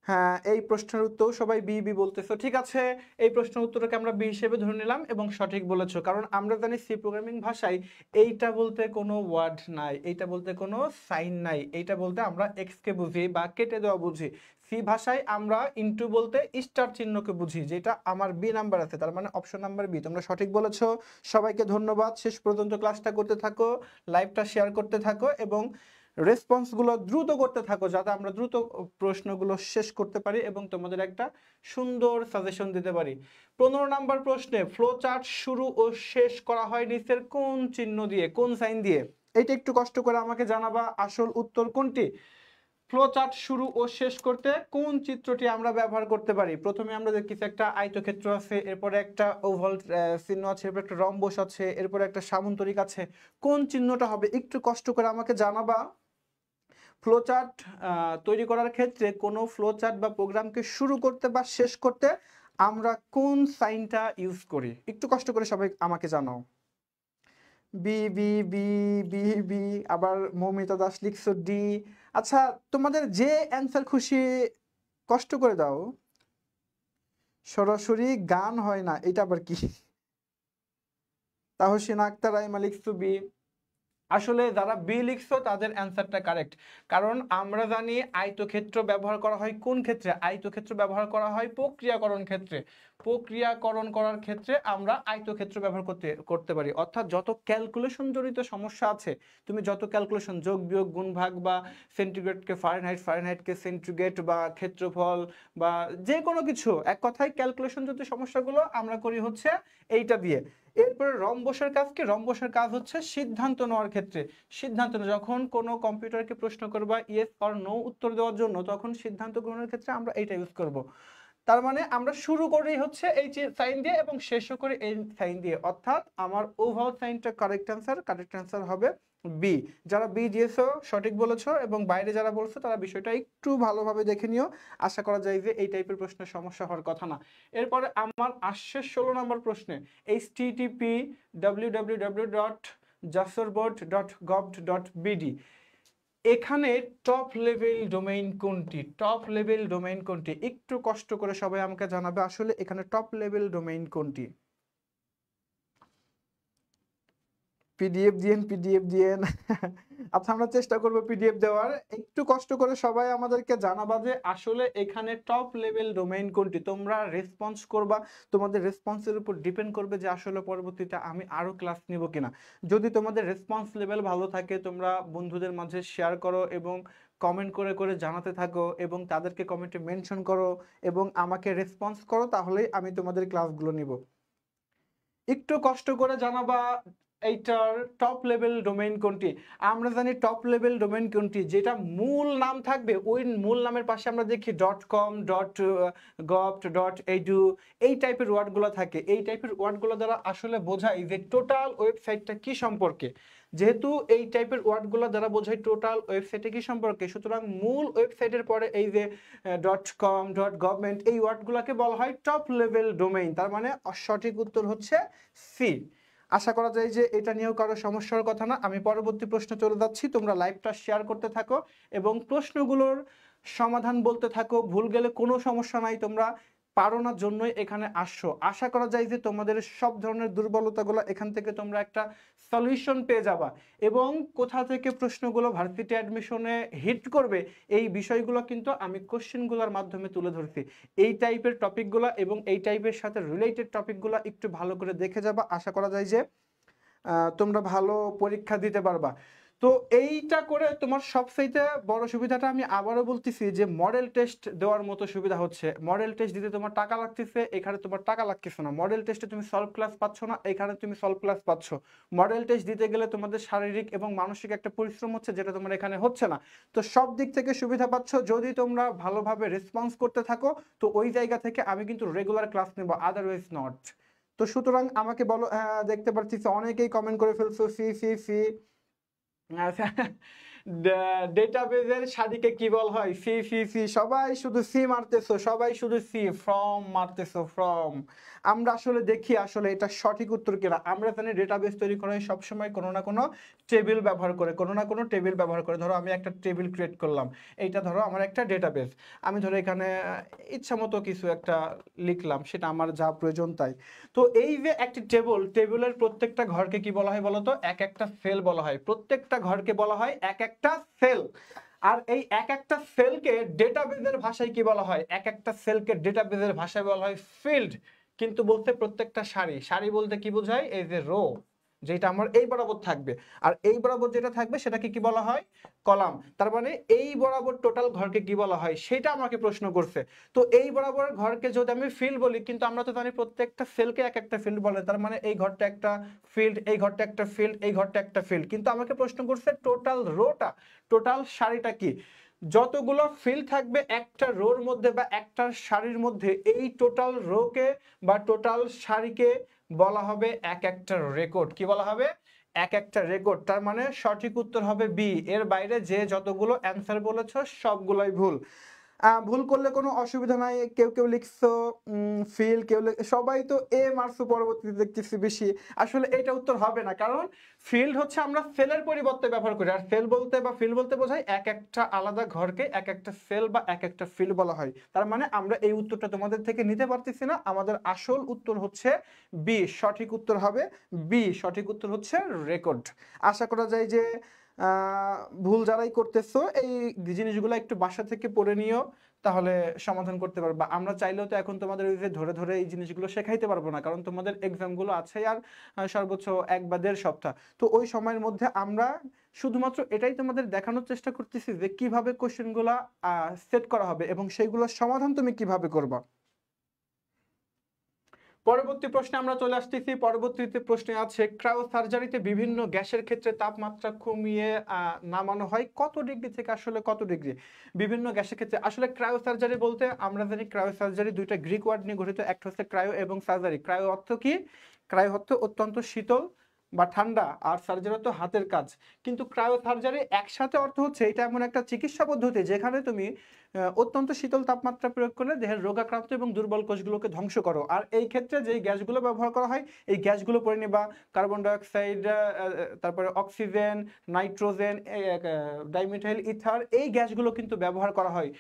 [SPEAKER 1] হ্যাঁ এই প্রশ্নের উত্তর সবাই বি বি বলতেছো, ঠিক আছে, এই প্রশ্নের উত্তরকে আমরা বি হিসেবে ধরে নিলাম এবং সঠিক বলেছো, কারণ আমরা জানি সি প্রোগ্রামিং ভাষায় এইটা বলতে কোনো ওয়ার্ড নাই, এইটা বলতে কোনো সাইন নাই, এইটা বলতে আমরা এক্স কে বুঝি বা কেটে দেওয়া বুঝি। সি ভাষায় আমরা ইনটু বলতে স্টার চিহ্নকে বুঝি, যেটা আমার বি নাম্বার আছে, তার মানে অপশন নাম্বার বি। তোমরা সঠিক বলেছো, সবাইকে ধন্যবাদ। শেষ পর্যন্ত ক্লাসটা করতে থাকো, লাইভটা শেয়ার করতে থাকো এবং রেসপন্সগুলো দ্রুত করতে থাকো, যাতে আমরা দ্রুত প্রশ্নগুলো শেষ করতে পারি এবং তোমাদের একটা সুন্দর সাজেশন দিতে পারি। 15 নাম্বার প্রশ্নে ফ্লো চার্ট শুরু ও শেষ করা হয় নিচের কোন চিহ্ন দিয়ে, কোন সাইন দিয়ে? এইটা একটু কষ্ট করে আমাকে জানাবা আসল উত্তর কোনটি। ফ্লো চার্ট শুরু ও শেষ করতে কোন চিত্রটি আমরা ব্যবহার করতে পারি? প্রথমে আমরা দেখতেছি একটা আয়তক্ষেত্র আছে, এরপরে একটা ওভাল চিহ্ন আছে, এরপর একটা রম্বস আছে, এরপরে একটা সামন্তরিক আছে, কোন চিহ্নটা হবে একটু কষ্ট করে আমাকে জানাবা। ফ্লোচার্ট তৈরি করার ক্ষেত্রে কোনো ফ্লোচার্ট বা প্রোগ্রামকে শুরু করতে বা শেষ করতে আমরা কোন সাইনটা ইউজ করি একটু কষ্ট করে সবাই আমাকে জানাও। B B B B B, আবার মৌমিতা দাস লিখছো ডি। আচ্ছা তোমাদের যে অ্যান্সার খুশি কষ্ট করে দাও। সরাসরি গান হয় না, এটা আবার কি? তাহসিন আক্তার রাইমা লিখছো বি। আসলে যারা বি লিখছো তাদের অ্যান্সারটা কারেক্ট, কারণ আমরা জানি আয়তক্ষেত্র ব্যবহার করা হয় কোন ক্ষেত্রে? আয়তক্ষেত্র ব্যবহার করা হয় প্রক্রিয়াকরণ ক্ষেত্রে। প্রক্রিয়াকরণ করার ক্ষেত্রে আমরা আয়তক্ষেত্র ব্যবহার করতে পারি, অর্থাৎ যত ক্যালকুলেশন জড়িত সমস্যা আছে, তুমি যত ক্যালকুলেশন যোগ বিয়োগ গুণ ভাগ বা সেন্টিগ্রেডকে ফারেনহাইট, ফারেনহাইটকে সেন্টিগ্রেড বা ক্ষেত্রফল বা যে কোনো কিছু, এক কথায় ক্যালকুলেশন জড়িত সমস্যাগুলো আমরা করি হচ্ছে এইটা দিয়ে। এরপরে রম্বসের কাজ কি? রম্বসের কাজ হচ্ছে সিদ্ধান্ত নেওয়ার ক্ষেত্রে। সিদ্ধান্ত যখন কোনো কম্পিউটারকে প্রশ্ন করবা ইয়েস অর নো উত্তর দেওয়ার জন্য, তখন সিদ্ধান্ত গ্রহণের ক্ষেত্রে আমরা এইটা ইউজ করব। তার মানে আমরা শুরু করি হচ্ছে এই সাইন দিয়ে এবং শেষও করি এই সাইন দিয়ে, অর্থাৎ আমার ওভাল সাইনটা কারেক্ট অ্যান্সার হবে বি। যারা বি দিয়েছো সঠিক বলেছো এবং বাইরে যারা বলছো তারা বিষয়টা একটু ভালোভাবে দেখে নিও। আশা করা যায় যে এই টাইপের প্রশ্নের সমস্যা হওয়ার কথা না। এরপরে আমার আসছে 16 নম্বর প্রশ্নে, http://www.jasorboard.gov.bd, এখানে টপ লেভেল ডোমেইন কোনটি? টপ লেভেল ডোমেইন কোনটি একটু কষ্ট করে সবাই আমাকে জানাবে, আসলে এখানে টপ লেভেল ডোমেইন কোনটি? পিডিএফ দিয়েন আচ্ছা আমরা চেষ্টা করব পিডিএফ দেওয়ার, একটু কষ্ট করে সবাই আমাদেরকে জানাবা যে আসলে এখানে টপ লেভেল ডোমেইন কোনটি। তোমরা রেসপন্স করবা, তোমাদের রেসপন্সের উপর ডিপেন্ড করবে যে আসলে পরবর্তীতে আমি আরো ক্লাস নিব কিনা। যদি তোমাদের রেসপন্স লেভেল ভালো থাকে তোমরা বন্ধুদের মাঝে শেয়ার করো এবং কমেন্ট করে করে জানাতে থাকো এবং তাদেরকে কমেন্টে মেনশন করো এবং আমাকে রেসপন্স করো, তাহলেই আমি তোমাদের ক্লাসগুলো নিব। একটু কষ্ট করে জানাবা এইটার টপ লেভেল ডোমেইন কোনটি। আমরা জানি টপ লেভেল ডোমেইন কোনটি, যেটা মূল নাম থাকবে ওই মূল নামের পাশে আমরা দেখি .com .gov .edu এই টাইপের ওয়ার্ডগুলো থাকে। এই টাইপের ওয়ার্ডগুলো দ্বারা আসলে বোঝায় যে টোটাল ওয়েবসাইটটা কি সম্পর্কে। যেহেতু এই টাইপের ওয়ার্ডগুলো দ্বারা বোঝায় টোটাল ওয়েবসাইটে কি সম্পর্কে, সুতরাং মূল ওয়েবসাইটের পরে এই যে .com .government এই ওয়ার্ডগুলোকে বলা হয় টপ লেভেল ডোমেইন। তার মানে সঠিক উত্তর হচ্ছে সি। আশা করা যায় যে এটা নিয়েও কারো সমস্যার কথা না। আমি পরবর্তী প্রশ্ন চলে যাচ্ছি, তোমরা লাইভটা শেয়ার করতে থাকো এবং প্রশ্নগুলোর সমাধান বলতে থাকো। ভুল গেলে কোনো সমস্যা নাই, তোমরা পারো না জন্যই এখানে আসছো। আশা করা যায় যে তোমাদের সব ধরনের দুর্বলতাগুলো এখান থেকে তোমরা একটা সলিউশন পেয়ে যাবা এবং কোথা থেকে প্রশ্নগুলো ভার্সিটি অ্যাডমিশনে হিট করবে এই বিষয়গুলো কিন্তু আমি কোশ্চেনগুলোর মাধ্যমে তুলে ধরছি। এই টাইপের টপিকগুলো এবং এই টাইপের সাথে রিলেটেড টপিকগুলো একটু ভালো করে দেখে যাবা। আশা করা যায় যে তোমরা ভালো পরীক্ষা দিতে পারবা। তো এইটা করে তোমার সবচাইতে বড় সুবিধাটা আমি আবারও বলতেছি যে মডেল টেস্ট দেওয়ার মতো সুবিধা হচ্ছে। মডেল টেস্ট দিতে তোমার টাকা লাগতেছে, এখানে তোমার টাকা লাগতেছে না। মডেল টেস্টে তুমি সলভ ক্লাস পাচ্ছ না, এখানে তুমি সলভ ক্লাস পাচ্ছ। মডেল টেস্ট দিতে গেলে তোমাদের শারীরিক এবং মানসিক একটা পরিশ্রম হচ্ছে, যেটা তোমার এখানে হচ্ছে না। তো সব দিক থেকে সুবিধা পাচ্ছ। যদি তোমরা ভালোভাবে রেসপন্স করতে থাকো তো ওই জায়গা থেকে আমি কিন্তু রেগুলার ক্লাস নেব, আদারওয়াইজ নট। তো সুতরাং আমাকে বলো, দেখতে পাচ্ছি অনেকেই কমেন্ট করে ফেলছো ফি ফি ফি। ডেটাবেজের সাদিকে কি বল হয়? C C C. সবাই শুধু সি মারতেছো, সবাই শুধু সি ফ্রম মারতেছো, ফ্রম। আমরা আসলে দেখি আসলে এটা সঠিক উত্তর কিনা। আমরা জানি ডেটাবেজ তৈরি করা হয় সবসময় কোনো না কোনো টেবিল ব্যবহার করে, কোনো না কোনো টেবিল ব্যবহার করে। ধরো আমি একটা টেবিল ক্রিয়েট করলাম, এইটা ধরো আমার একটা ডেটাবেজ। আমি ধরো এখানে ইচ্ছা মতো কিছু একটা লিখলাম, সেটা আমার যা প্রয়োজন তাই। তো এই যে একটি টেবিলের প্রত্যেকটা ঘরকে কি বলা হয় বলতো? এক একটা সেল বলা হয়। প্রত্যেকটা ঘরকে বলা হয় এক একটা সেল। আর এই এক একটা সেলকে ডেটাবেজের ভাষায় কি বলা হয়? এক একটা সেলকে ডেটাবেজের ভাষায় বলা হয় ফিল্ড। কিন্তু বলতে প্রত্যেকটা সারি, সারি বলতে কি বোঝায়? এই যে রো, যেটা আমার এই বরাবর থাকবে। আর এই বরাবর যেটা থাকবে সেটাকে কি বলা হয়? কলাম। তার মানে এই বরাবর টোটাল ঘরকে কি বলা হয় সেটা আমাকে প্রশ্ন করছে। তো এই বরাবর ঘরকে যদি আমি ফিল্ড বলি, কিন্তু আমরা তো জানি প্রত্যেকটা সেলকে এক একটা ফিল্ড বলে। তার মানে এই ঘরটা একটা ফিল্ড, এই ঘরটা একটা ফিল্ড, এই ঘরটা একটা ফিল্ড। কিন্তু আমাকে প্রশ্ন করছে টোটাল রোটা, টোটাল সারিটা কি। যতগুলো ফিল্ড থাকবে একটা রোর মধ্যে বা একটা সারির মধ্যে, এই টোটাল রোকে বা টোটাল সারিকে বলা হবে এক একটা রেকর্ড। কি বলা হবে? এক একটা রেকর্ড। তার মানে সঠিক উত্তর হবে বি। এর বাইরে যে যতগুলো অ্যান্সার বলেছো সবগুলোই ভুল। ভুল করলে কোনো অসুবিধা নাই। কেউ কেউ লিখছো ফিল, কেউ সবাই তো এ মারছো পরবর্তীতে দেখতেছি বেশি। আসলে এটা উত্তর হবে না, কারণ ফিল্ড হচ্ছে আমরা সেলের পরিবর্তে ব্যবহার করি। আর সেল বলতে বা ফিল্ড বলতে বোঝায় এক একটা আলাদা ঘরকে এক একটা সেল বা এক একটা ফিল্ড বলা হয়। তার মানে আমরা এই উত্তরটা তোমাদের থেকে নিতে পারতেছি না। আমাদের আসল উত্তর হচ্ছে বি। সঠিক উত্তর হবে বি। সঠিক উত্তর হচ্ছে রেকর্ড। আশা করা যায় যে ভুল যারাই করতেছো এই জিনিসগুলো একটু বাসা থেকে পড়ে নিও, তাহলে সমাধান করতে পারবা। আমরা চাইলেও তো এখন তোমাদের ওই যে ধরে ধরে এই জিনিসগুলো শেখাইতে পারবো না, কারণ তোমাদের এক্সামগুলো আছে আর সর্বোচ্চ 1 বা 1.5 সপ্তাহ। তো ওই সময়ের মধ্যে আমরা শুধুমাত্র এটাই তোমাদের দেখানোর চেষ্টা করতেছি যে কিভাবে কোশ্চেনগুলো সেট করা হবে এবং সেইগুলোর সমাধান তুমি কিভাবে করবা। পরবর্তী প্রশ্নে আমরা চলে আসতেছি। পরবর্তীতে প্রশ্নে আছে ক্রায়ো সার্জারিতে বিভিন্ন গ্যাসের ক্ষেত্রে তাপমাত্রা কমিয়ে নামানো হয় কত ডিগ্রি থেকে আসলে কত ডিগ্রি। বিভিন্ন গ্যাসের ক্ষেত্রে আসলে ক্রায়ো সার্জারি বলতে আমরা জানি ক্রায়ো সার্জারি দুইটা গ্রিক ওয়ার্ড নিয়ে গঠিত। একটা হচ্ছে ক্রায়ো এবং সার্জারি। ক্রায়ো অর্থ কি? ক্রায়ো অর্থ অত্যন্ত শীতল বা ঠান্ডা, আর সার্জারি অর্থ হাতের কাজ। কিন্তু ক্রায়ো সার্জারি একসাথে অর্থ হচ্ছে এটা এমন একটা চিকিৎসা পদ্ধতি যেখানে তুমি অত্যন্ত শীতল তাপমাত্রা প্রয়োগ করলে দেহের রোগাক্রান্ত এবং দুর্বল কোষগুলোকে ধ্বংস করো। আর এই ক্ষেত্রে যেই গ্যাসগুলো ব্যবহার করা হয় এই গ্যাসগুলো পড়ে নিবা কার্বন ডাইঅক্সাইড, তারপরে অক্সিজেন, নাইট্রোজেন, ডাইমিথাইল ইথার, এই গ্যাসগুলো কিন্তু ব্যবহার করা হয়।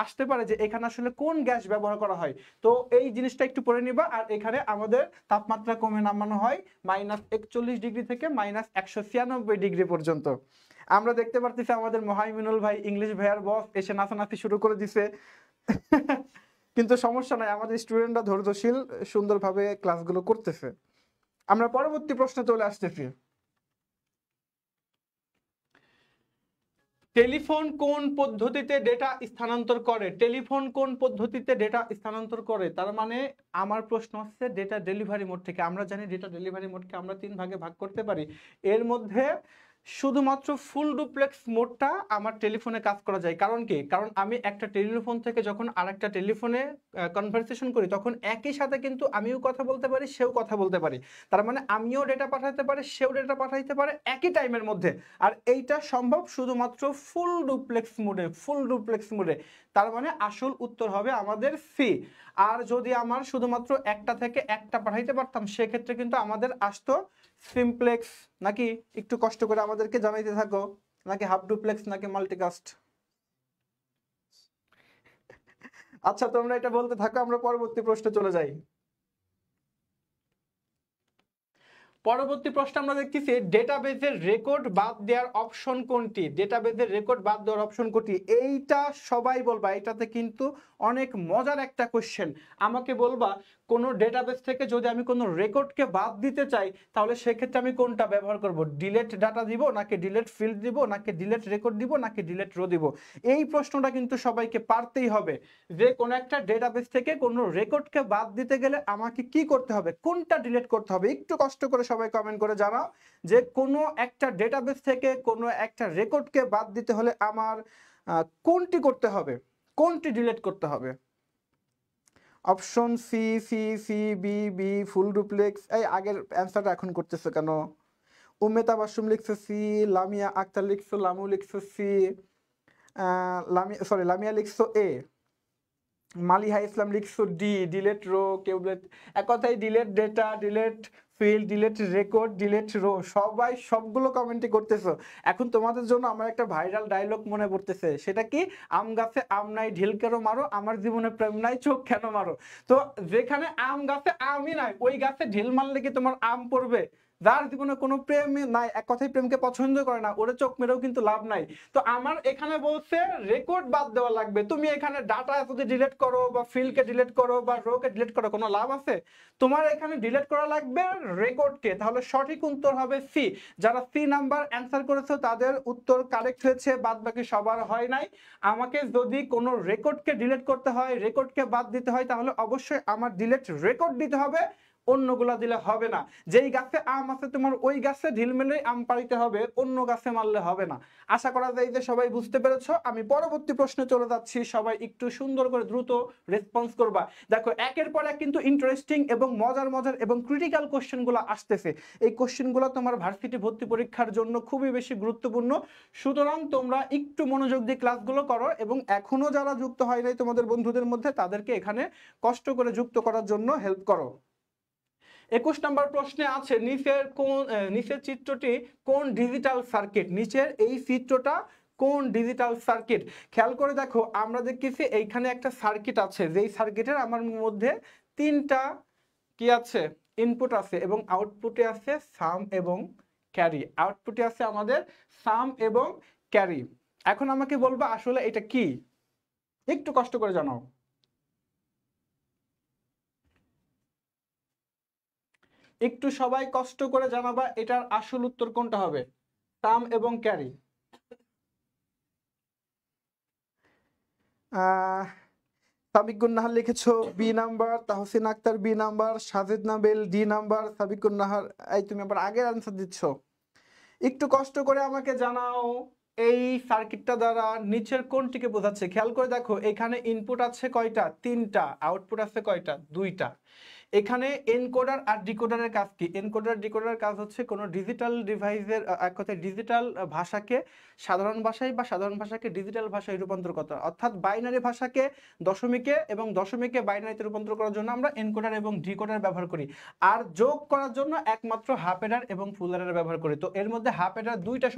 [SPEAKER 1] আসতে পারে যে এখানে আসলে কোন গ্যাস ব্যবহার করা হয়, তো এই জিনিসটা একটু পড়ে নিবা। আর এখানে আমাদের তাপমাত্রা কমে নামানো হয় -41 ডিগ্রি থেকে -196 ডিগ্রি পর্যন্ত। আমরা দেখতে পারতেছি আমাদের মহাইমিনুল ভাই, ইংলিশ ভাইয়ার বস, এসে নাচানাচি শুরু করে দিছে। কিন্তু সমস্যা নাই, আমাদের স্টুডেন্টরা ধৈর্যশীল, সুন্দরভাবে ক্লাসগুলো করতেছে। আমরা পরবর্তী প্রশ্নে চলে আসতেছি। টেলিফোন কোন পদ্ধতিতে ডেটা স্থানান্তর করে? টেলিফোন কোন পদ্ধতিতে ডেটা স্থানান্তর করে? তার মানে আমার প্রশ্ন হচ্ছে ডেটা ডেলিভারি মোড থেকে। আমরা জানি ডেটা ডেলিভারি মোডকে আমরা 3 ভাগে ভাগ করতে পারি। এর মধ্যে শুধুমাত্র ফুল ডুপ্লেক্স মোডটা আমার টেলিফোনে কাজ করা যায়। কারণ কি? কারণ আমি একটা টেলিফোন থেকে যখন আরেকটা টেলিফোনে কনভারসেশন করি তখন একই সাথে কিন্তু আমিও কথা বলতে পারি, সেও কথা বলতে পারি। তার মানে আমিও ডেটা পাঠাতে পারি, সেও ডেটা পাঠাইতে পারে একই টাইমের মধ্যে। আর এইটা সম্ভব শুধুমাত্র ফুল ডুপ্লেক্স মোডে, ফুল ডুপ্লেক্স মোডে। তার মানে আসল উত্তর হবে আমাদের সি। আর যদি আমার শুধুমাত্র একটা থেকে একটা পাঠাইতে পারতাম সেক্ষেত্রে কিন্তু আমাদের আসতো সিমপ্লেক্স। নাকি একটু কষ্ট করে আমাদেরকে জানাইতে থাকো, নাকি হাফ ডুপ্লেক্স, নাকি মাল্টিকাস্ট? আচ্ছা তোমরা এটা বলতে থাকো, আমরা পরবর্তী প্রশ্নে চলে যাই। পরবর্তী প্রশ্ন আমরা দেখতেছি ডেটাবেজের রেকর্ড বাদ দেওয়ার অপশন কোনটি? ডেটাবেজের রেকর্ড বাদ দেওয়ার অপশন কোনটি? এইটা সবাই বলবা, এটাতে কিন্তু অনেক মজার একটা কোশ্চেন। আমাকে বলবা কোন ডেটাবেজ থেকে যদি আমি কোনো রেকর্ডকে বাদ দিতে চাই তাহলে সেক্ষেত্রে আমি কোনটা ব্যবহার করব? ডিলেট ডাটা দিব, নাকি ডিলেট ফিল্ড দিব, নাকি ডিলেট রেকর্ড দিব, নাকি ডিলেট রো দিব? এই প্রশ্নটা কিন্তু সবাইকে পারতেই হবে যে কোন একটা ডেটাবেজ থেকে কোনো রেকর্ডকে বাদ দিতে গেলে আমাকে কি করতে হবে, কোনটা ডিলিট করতে হবে। একটু কষ্ট করে সবাই কমেন্ট করে জানাও যে কোনো একটা ডেটাবেস থেকে কোনো একটা রেকর্ডকে বাদ দিতে হলে আমার কোনটি করতে হবে, কোনটি ডিলিট করতে হবে। Option C, C, C, B, B, full duplex. এই আগের অ্যান্সারটা এখন করতেছো কেন? উম্মেতা বাসুম লিখছো সি, লামিয়া আক্তার লিখছো, লামু লিখছো সি, লামিয়া লিখছো এ, মালিহা ইসলাম লিখছো ডি, ডিলেট রো। কেউ এক কথায় delete data, delete field, delete record, delete row. সবাই সবগুলো কমেন্টই করতেছো। এখন তোমাদের জন্য আমার একটা ভাইরাল ডায়লগ মনে পড়তেছে, সেটা কি? আম গাছে আম নাই ঢিল কেন মারো, আমার জীবনে প্রেম নাই চোখ কেন মারো। তো যেখানে আম গাছে আমই নাই ওই গাছে ঢিল মারলে কি তোমার আম পড়বে? যার জীবনে কোনো প্রেম নাই, এক কথায় প্রেমকে পছন্দ করে না, ওরে চোখ মেরেও কিন্তু লাভ নাই। তো আমার এখানে বলছে রেকর্ড বাদ দেওয়া লাগবে। তুমি এখানে ডাটা যদি ডিলিট করো বা ফিল্ডকে ডিলিট করো বা রোকে ডিলিট করো, কোনো লাভ আছে? তোমার এখানে ডিলিট করা লাগবে রেকর্ডকে। তাহলে সঠিক উত্তর হবে সি। যারা সি নাম্বার অ্যান্সার করেছো তাদের উত্তর কারেক্ট হয়েছে, বাদ বাকি সবার হয় নাই। আমাকে যদি কোনো রেকর্ডকে ডিলিট করতে হয়, রেকর্ডকে বাদ দিতে হয়, তাহলে অবশ্যই আমার ডিলিট রেকর্ড দিতে হবে, অন্যগুলা দিলে হবে না। যেই গাছে আম আছে তোমার ওই গাছে ঢিল মেরে আম পাড়িতে হবে, অন্য গাছে মারলে হবে না। আশা করা যায় যে সবাই বুঝতে পেরেছো। আমি পরবর্তী প্রশ্নে চলে যাচ্ছি, সবাই একটু সুন্দর করে দ্রুত রেসপন্স করবা। দেখো একের পর এক কিন্তু ইন্টারেস্টিং এবং মজার মজার এবং ক্রিটিক্যাল কোশ্চেনগুলো আসতেছে। এই কোশ্চেনগুলো তোমার ভার্সিটি ভর্তি পরীক্ষার জন্য খুবই বেশি গুরুত্বপূর্ণ। সুতরাং তোমরা একটু মনোযোগ দিয়ে ক্লাসগুলো করো এবং এখনো যারা যুক্ত হয় নাই তোমাদের বন্ধুদের মধ্যে তাদেরকে এখানে কষ্ট করে যুক্ত করার জন্য হেল্প করো। 21 নম্বর প্রশ্নে আছে নিচের চিত্রটি কোন ডিজিটাল সার্কিট? নিচের এই চিত্রটা কোন ডিজিটাল সার্কিট? খেয়াল করে দেখো, আমরা দেখতেছি এইখানে একটা সার্কিট আছে, যেই সার্কিটের আমার মধ্যে তিনটা কি আছে, ইনপুট আছে এবং আউটপুটে আছে সাম এবং ক্যারি। আউটপুটে আছে আমাদের সাম এবং ক্যারি। এখন আমাকে বলবা আসলে এটা কি, একটু কষ্ট করে জানাও। একটু সবাই কষ্ট করে জানাবা এটার আসল উত্তর কোনটা হবে, সাম এবং ক্যারি। সাবিকুন নাহার লিখেছো B number, Tahsin Akter B number, Sajid Nabil D number, Sabikun Nahar. এই তুমি আবার আগের আনসার দিচ্ছ, একটু কষ্ট করে আমাকে জানাও এই সার্কিটটা দ্বারা নিচের কোনটিকে বোঝাচ্ছে। খেয়াল করে দেখো এখানে ইনপুট আছে কয়টা, তিনটা, আউটপুট আছে কয়টা, দুইটা। এখানে এনকোডার আর ডিকোডারের কাজ কি? এনকোডার ডিকোডারের কাজ হচ্ছে কোনো ডিজিটাল ডিভাইসের এক কথায় ডিজিটাল ভাষাকে সাধারণ ভাষায় বা সাধারণ ভাষাকে ডিজিটাল ভাষায় রূপান্তর করা, অর্থাৎ বাইনারি ভাষাকে দশমিকে এবং দশমিকে বাইনারিতে রূপান্তর করার জন্য আমরা এনকোডার এবং ডিকোডার ব্যবহার করি। আর যোগ করার জন্য একমাত্র হাফ এডার এবং ফুল এডার ব্যবহার করি। তো এর মধ্যে হাফ এডার দুইটা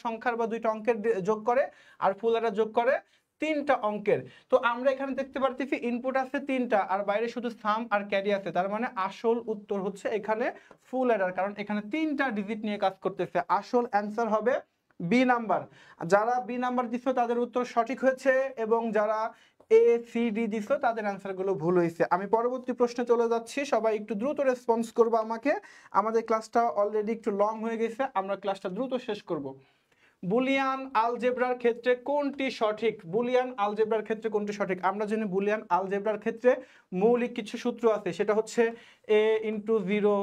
[SPEAKER 1] সংখ্যার বা দুইটা অঙ্কের যোগ করে, আর ফুল এডার যোগ করে তিনটা অঙ্কের। তো আমরা এখানে দেখতে পারতেছি ইনপুট আছে তিনটা আর বাইরে শুধু সাম আর ক্যারি আছে। তার মানে আসল উত্তর হচ্ছে এখানে ফুল এডার, কারণ এখানে তিনটা ডিজিট নিয়ে কাজ করতেছে। আসল অ্যান্সার হবে বি নাম্বার। যারা বি নাম্বার দিছো তাদের উত্তর সঠিক হয়েছে এবং যারা এ সি ডি দিছো তাদের অ্যান্সার গুলো ভুল হয়েছে। আমি পরবর্তী প্রশ্নে চলে যাচ্ছি, সবাই একটু দ্রুত রেসপন্স করবো আমাকে। আমাদের ক্লাসটা অলরেডি একটু লং হয়ে গেছে, আমরা ক্লাসটা দ্রুত শেষ করব। বুলিয়ান আলজেব্রার ক্ষেত্রে কোনটি সঠিক? বুলিয়ান আলজেব্রার ক্ষেত্রে কোনটি সঠিক? আমরা জানি বুলিয়ান আলজেব্রার ক্ষেত্রে মৌলিক কিছু সূত্র আছে, সেটা হচ্ছে a into 0,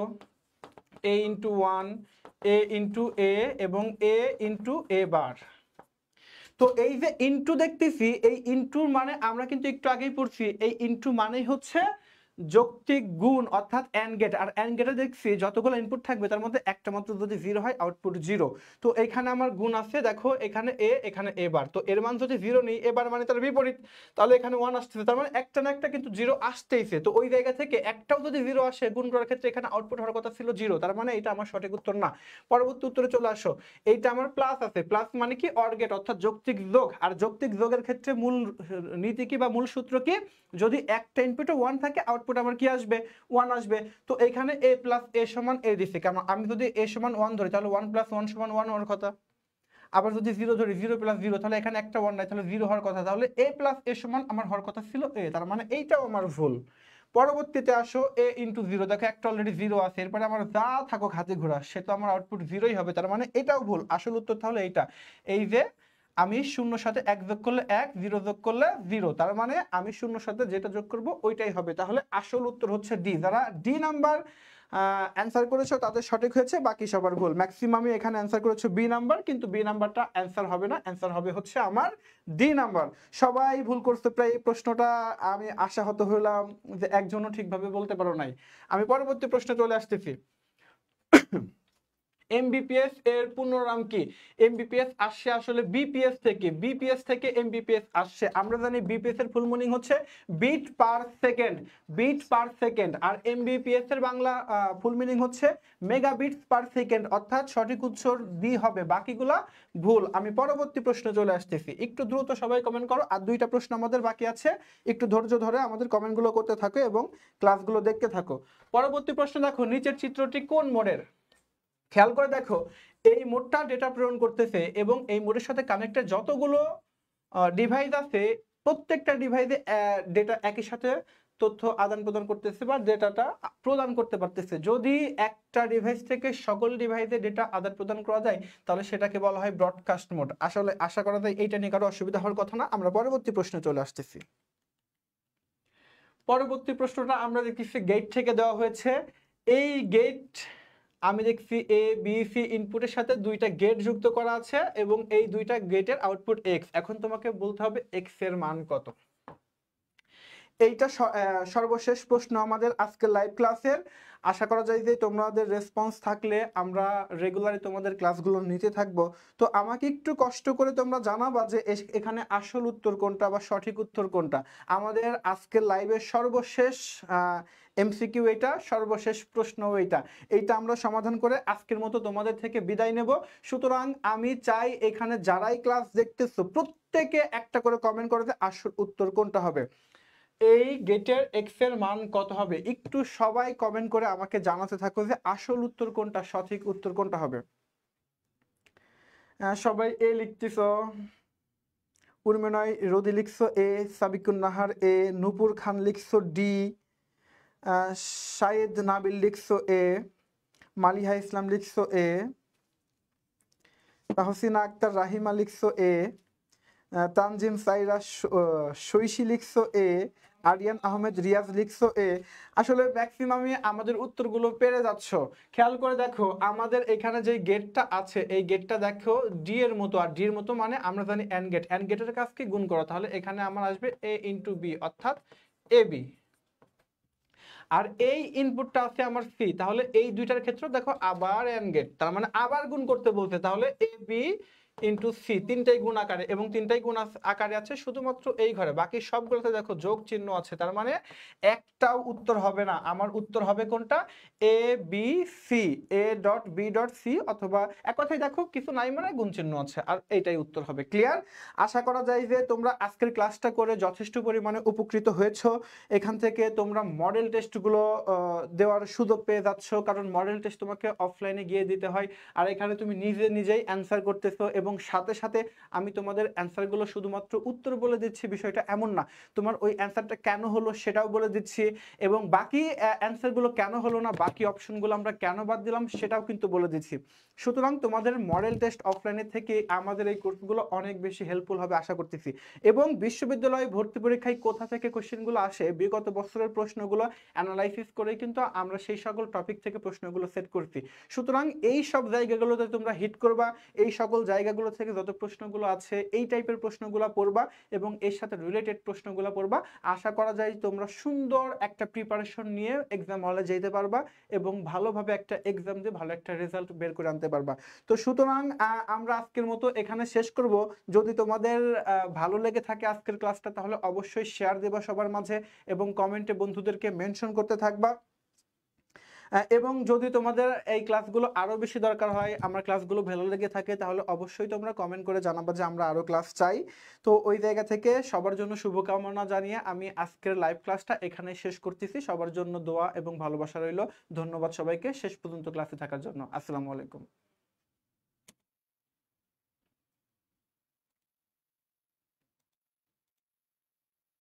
[SPEAKER 1] a into 1, a into a এবং a ইন্টু a বার। তো এই যে ইনটু দেখতেছি, এই ইনটুর মানে আমরা কিন্তু একটু আগেই পড়ছি, এই ইনটু মানেই হচ্ছে যৌক্তিক গুণ অর্থাৎ এন্ড গেট। আর এন্ড গেটে দেখছি যতগুলো ইনপুট থাকবে তার মধ্যে একটা মাত্র যদি 0 হয় আউটপুট 0। তো এখানে আমার গুণ আছে, দেখো এখানে a এখানে a বার, তো এর মান যদি 0 নেই, a বার মানে তার বিপরীত, তাহলে এখানে 1 আসতেছে, তার মানে একটা না একটা কিন্তু 0 আসতেইছে। তো ওই জায়গা থেকে একটাও যদি 0 আসে গুণ করার ক্ষেত্রে এখানে আউটপুট হওয়ার কথা ছিল 0, তার মানে এটা আমার সঠিক উত্তর না। পরবর্তী উত্তরে চলে আসো। এইটা আমার প্লাস আছে, প্লাস মানে কি অর গেট অর্থাৎ যৌক্তিক যোগ। আর যৌক্তিক যোগের ক্ষেত্রে মূল নীতি কি বা মূল সূত্র কি? যদি একটা ইনপুটে 1 থাকে আউটপুট আমার কি আসবে? 1 আসবে। তো এখানে a প্লাস a সমান a দিছি, কারণ আমি যদি a সমান 1 ধরি তাহলে 1 প্লাস 1 সমান 1 হওয়ার কথা। আবার যদি 0 ধরি, 0 প্লাস 0, তাহলে এখানে একটা 1 নাই, তাহলে 0 হওয়ার কথা। তাহলে a প্লাস a সমান আমার হওয়ার কথা ছিল a, তার মানে এইটাও আমার ভুল। পরবর্তীতে আসো a ইন্টু 0, দেখো একটা অলরেডি 0 আছে, এরপরে আমার যা থাকুক হাতে ঘোরা সে তো আমার আউটপুট 0ই হবে, তার মানে এটাও ভুল। আসল উত্তর তাহলে এইটা, এই যে আমি 0 সাথে 1 যোগ করলে 1, 0 যোগ করলে 0, তার মানে আমি 0 সাথে যেটা যোগ করব ওইটাই হবে। তাহলে আসল উত্তর হচ্ছে ডি। যারা ডি নাম্বার অ্যান্সার করেছো তাদের সঠিক হয়েছে, বাকি সবার ভুল। ম্যাক্সিমামই এখানে অ্যান্সার করেছো বি নাম্বার, কিন্তু বি নাম্বারটা অ্যান্সার হবে না, অ্যান্সার হবে হচ্ছে আমার ডি নাম্বার। সবাই ভুল করছে প্রায়। এই প্রশ্নটা আমি আশাহত হলাম যে একজনও ঠিকভাবে বলতে পারো নাই। আমি পরবর্তী প্রশ্নে চলে আসতেছি। এমবিপিএস এর পূর্ণনাম কি? এমবিপিএস আসছে আসলে বিপিএস থেকে, বিপিএস থেকে এমবিপিএস আসছে। আমরা জানি বিপিএস এর ফুল মিনিং হচ্ছে bit per second, bit per second. আর এমবিপিএস এর বাংলা ফুল মিনিং হচ্ছে মেগাবিটস পার সেকেন্ড, অর্থাৎ সঠিক উত্তর বি হবে, বাকিগুলা ভুল। আমি পরবর্তী প্রশ্নে চলে আসতেছি, একটু দ্রুত সবাই কমেন্ট করো, আর 2টা প্রশ্ন আমাদের বাকি আছে, একটু ধৈর্য ধরে আমাদের কমেন্টগুলো করতে থাকো এবং ক্লাসগুলো দেখতে থাকো। পরবর্তী প্রশ্ন দেখো, নিচের চিত্রটি কোন মোডের? খেয়াল করে দেখো, এই মোডটা ডেটা প্রেরণ করতেছে এবং এই মোডের সাথে কানেক্টেড যতগুলো ডিভাইস আছে প্রত্যেকটা ডিভাইসে ডেটা একই সাথে তথ্য আদান প্রদান করতেছে বা ডেটাটা প্রদান করতে পারতেছে। যদি একটা ডিভাইস থেকে সকল ডিভাইসে ডেটা আদান প্রদান করা যায় তাহলে সেটাকে বলা হয় ব্রডকাস্ট মোড। আসলে আশা করা যায় এইটা নিয়ে কারো অসুবিধা হওয়ার কথা না। আমরা পরবর্তী প্রশ্নে চলে আসতেছি। পরবর্তী প্রশ্নটা আমরা দেখতেছি গেট থেকে দেওয়া হয়েছে। এই গেট আমি দেখছি এ বি সি ইনপুটের সাথে 2টা গেট যুক্ত করা আছে এবং এই 2টা গেটের আউটপুট এক্স। এখন তোমাকে বলতে হবে এক্স এর মান কত। এইটা সর্বশেষ প্রশ্ন আমাদের আজকের লাইভ ক্লাসের। আশা করা যায় যে তোমাদের রেসপন্স থাকলে আমরা রেগুলারলি তোমাদের ক্লাসগুলো নিতে থাকবো। তো আমাকে একটু কষ্ট করে তোমরা জানাবা যে এখানে আসল উত্তর কোনটা বা সঠিক উত্তর কোনটা। আমাদের আজকের লাইভের সর্বশেষ এমসিকিউ এটা, সর্বশেষ প্রশ্ন এইটা আমরা সমাধান করে আজকের মতো তোমাদের থেকে বিদায় নেব। সুতরাং আমি চাই এখানে যারাই ক্লাস দেখতেছো প্রত্যেকে একটা করে কমেন্ট করে যে আসল উত্তর কোনটা হবে, এই গেটের এক্স এর মান কত হবে। একটু সবাই কমেন্ট করে আমাকে জানাতে থাকো যে আসল উত্তর কোনটা, সঠিক উত্তর কোনটা হবে। সবাই এ লিখতেছো, উর্মিনয় রোদি লিখছো এ, সাবিকুন নাহার এ, নূপুর খান লিখছো ডি, শাহেদ নাবিল লিখছো এ, মালিহা ইসলাম লিখছো এ, তাহসিনা আক্তার রাহিমা লিখছো এ, তানজিম সাইরা শৈশী লিখছো এ, আরিয়ান আহমেদ রিয়াজ লিখছো এ। আসলে ম্যাক্সিমামই আমাদের উত্তরগুলো পেরে যাচ্ছ। খেয়াল করে দেখো আমাদের এখানে যে গেটটা আছে এই গেটটা দেখো ডি এর মতো, আর ডি এর মতো মানে আমরা জানি এন্ড গেট, এন্ড গেটের কাজ কি গুণ করা, তাহলে এখানে আমার আসবে এ ইন্টু বি অর্থাৎ এ বি। আর এই ইনপুটটা আছে আমার সি, তাহলে এই দুইটার ক্ষেত্রে দেখো আবার এন্ড গেট, তার মানে আবার গুণ করতে বলছে, তাহলে এ বি ইন্টু সি, তিনটাই গুণ আকারে এবং তিনটাই গুণ আকারে আছে শুধুমাত্র এই ঘরে, বাকি সবগুলোতে দেখো যোগ চিহ্ন আছে, তার মানে একটাও উত্তর হবে না। আমার উত্তর হবে কোনটা, A B C, A dot B dot C, অথবা এক কথায় দেখো কিছু নাই মানে গুণ চিহ্ন আছে, আর এইটাই উত্তর হবে। ক্লিয়ার? আশা করা যায় যে তোমরা আজকের ক্লাসটা করে যথেষ্ট পরিমাণে উপকৃত হয়েছো। এখান থেকে তোমরা মডেল টেস্টগুলো দেওয়ার সুযোগ পেয়ে যাচ্ছ, কারণ মডেল টেস্ট তোমাকে অফলাইনে গিয়ে দিতে হয়, আর এখানে তুমি নিজেই অ্যান্সার করতেছো এবং এবং সাথে সাথে আমি তোমাদের অ্যান্সারগুলো শুধুমাত্র উত্তর বলে দিচ্ছি, বিষয়টা এমন না। তোমার ওই অ্যান্সারটা কেন হলো সেটাও বলে দিচ্ছি, এবং বাকি অ্যান্সারগুলো কেন হলো না, বাকি অপশনগুলো আমরা কেন বাদ দিলাম সেটাও কিন্তু বলে দিচ্ছি। সুতরাং তোমাদের মডেল টেস্ট অফলাইনে থেকে আমাদের এই কোর্সগুলো অনেক বেশি হেল্পফুল হবে আশা করতেছি। এবং বিশ্ববিদ্যালয় ভর্তি পরীক্ষায় কোথা থেকে কোশ্চেনগুলো আসে, বিগত বছরের প্রশ্নগুলো অ্যানালাইসিস করে কিন্তু আমরা সেই সকল টপিক থেকে প্রশ্নগুলো সেট করছি। সুতরাং এই সব জায়গাগুলোতে তোমরা হিট করবা, এই সকল জায়গাগুলো থেকে যত প্রশ্নগুলো আছে এই টাইপের প্রশ্নগুলো পড়বা এবং এর সাথে রিলেটেড প্রশ্নগুলো পড়বা। আশা করা যায় তোমরা সুন্দর একটা প্রিপারেশন নিয়ে এক্সাম হলে যেতে পারবা এবং ভালোভাবে একটা এক্সাম দিয়ে ভালো একটা রেজাল্ট বের করে আনতে পারবা। তো সুতরাং আমরা আজকের মতো এখানে শেষ করব। যদি তোমাদের ভালো লেগে থাকে আজকের ক্লাসটা, তাহলে অবশ্যই শেয়ার দেবা সবার মাঝে এবং কমেন্টে বন্ধুদেরকে মেনশন করতে থাকবা। এবং যদি তোমাদের এই ক্লাসগুলো আরো বেশি দরকার হয়, আমার ক্লাসগুলো ভালো লেগে থাকে, তাহলে অবশ্যই তোমরা কমেন্ট করে জানাবা যে আমরা আরো ক্লাস চাই। তো ওই জায়গা থেকে সবার জন্য শুভকামনা জানিয়ে আমি আজকের লাইভ ক্লাসটা এখানে শেষ করতেছি। সবার জন্য দোয়া এবং ভালোবাসা রইল। ধন্যবাদ সবাইকে শেষ পর্যন্ত ক্লাসে থাকার জন্য। আসসালামু আলাইকুম।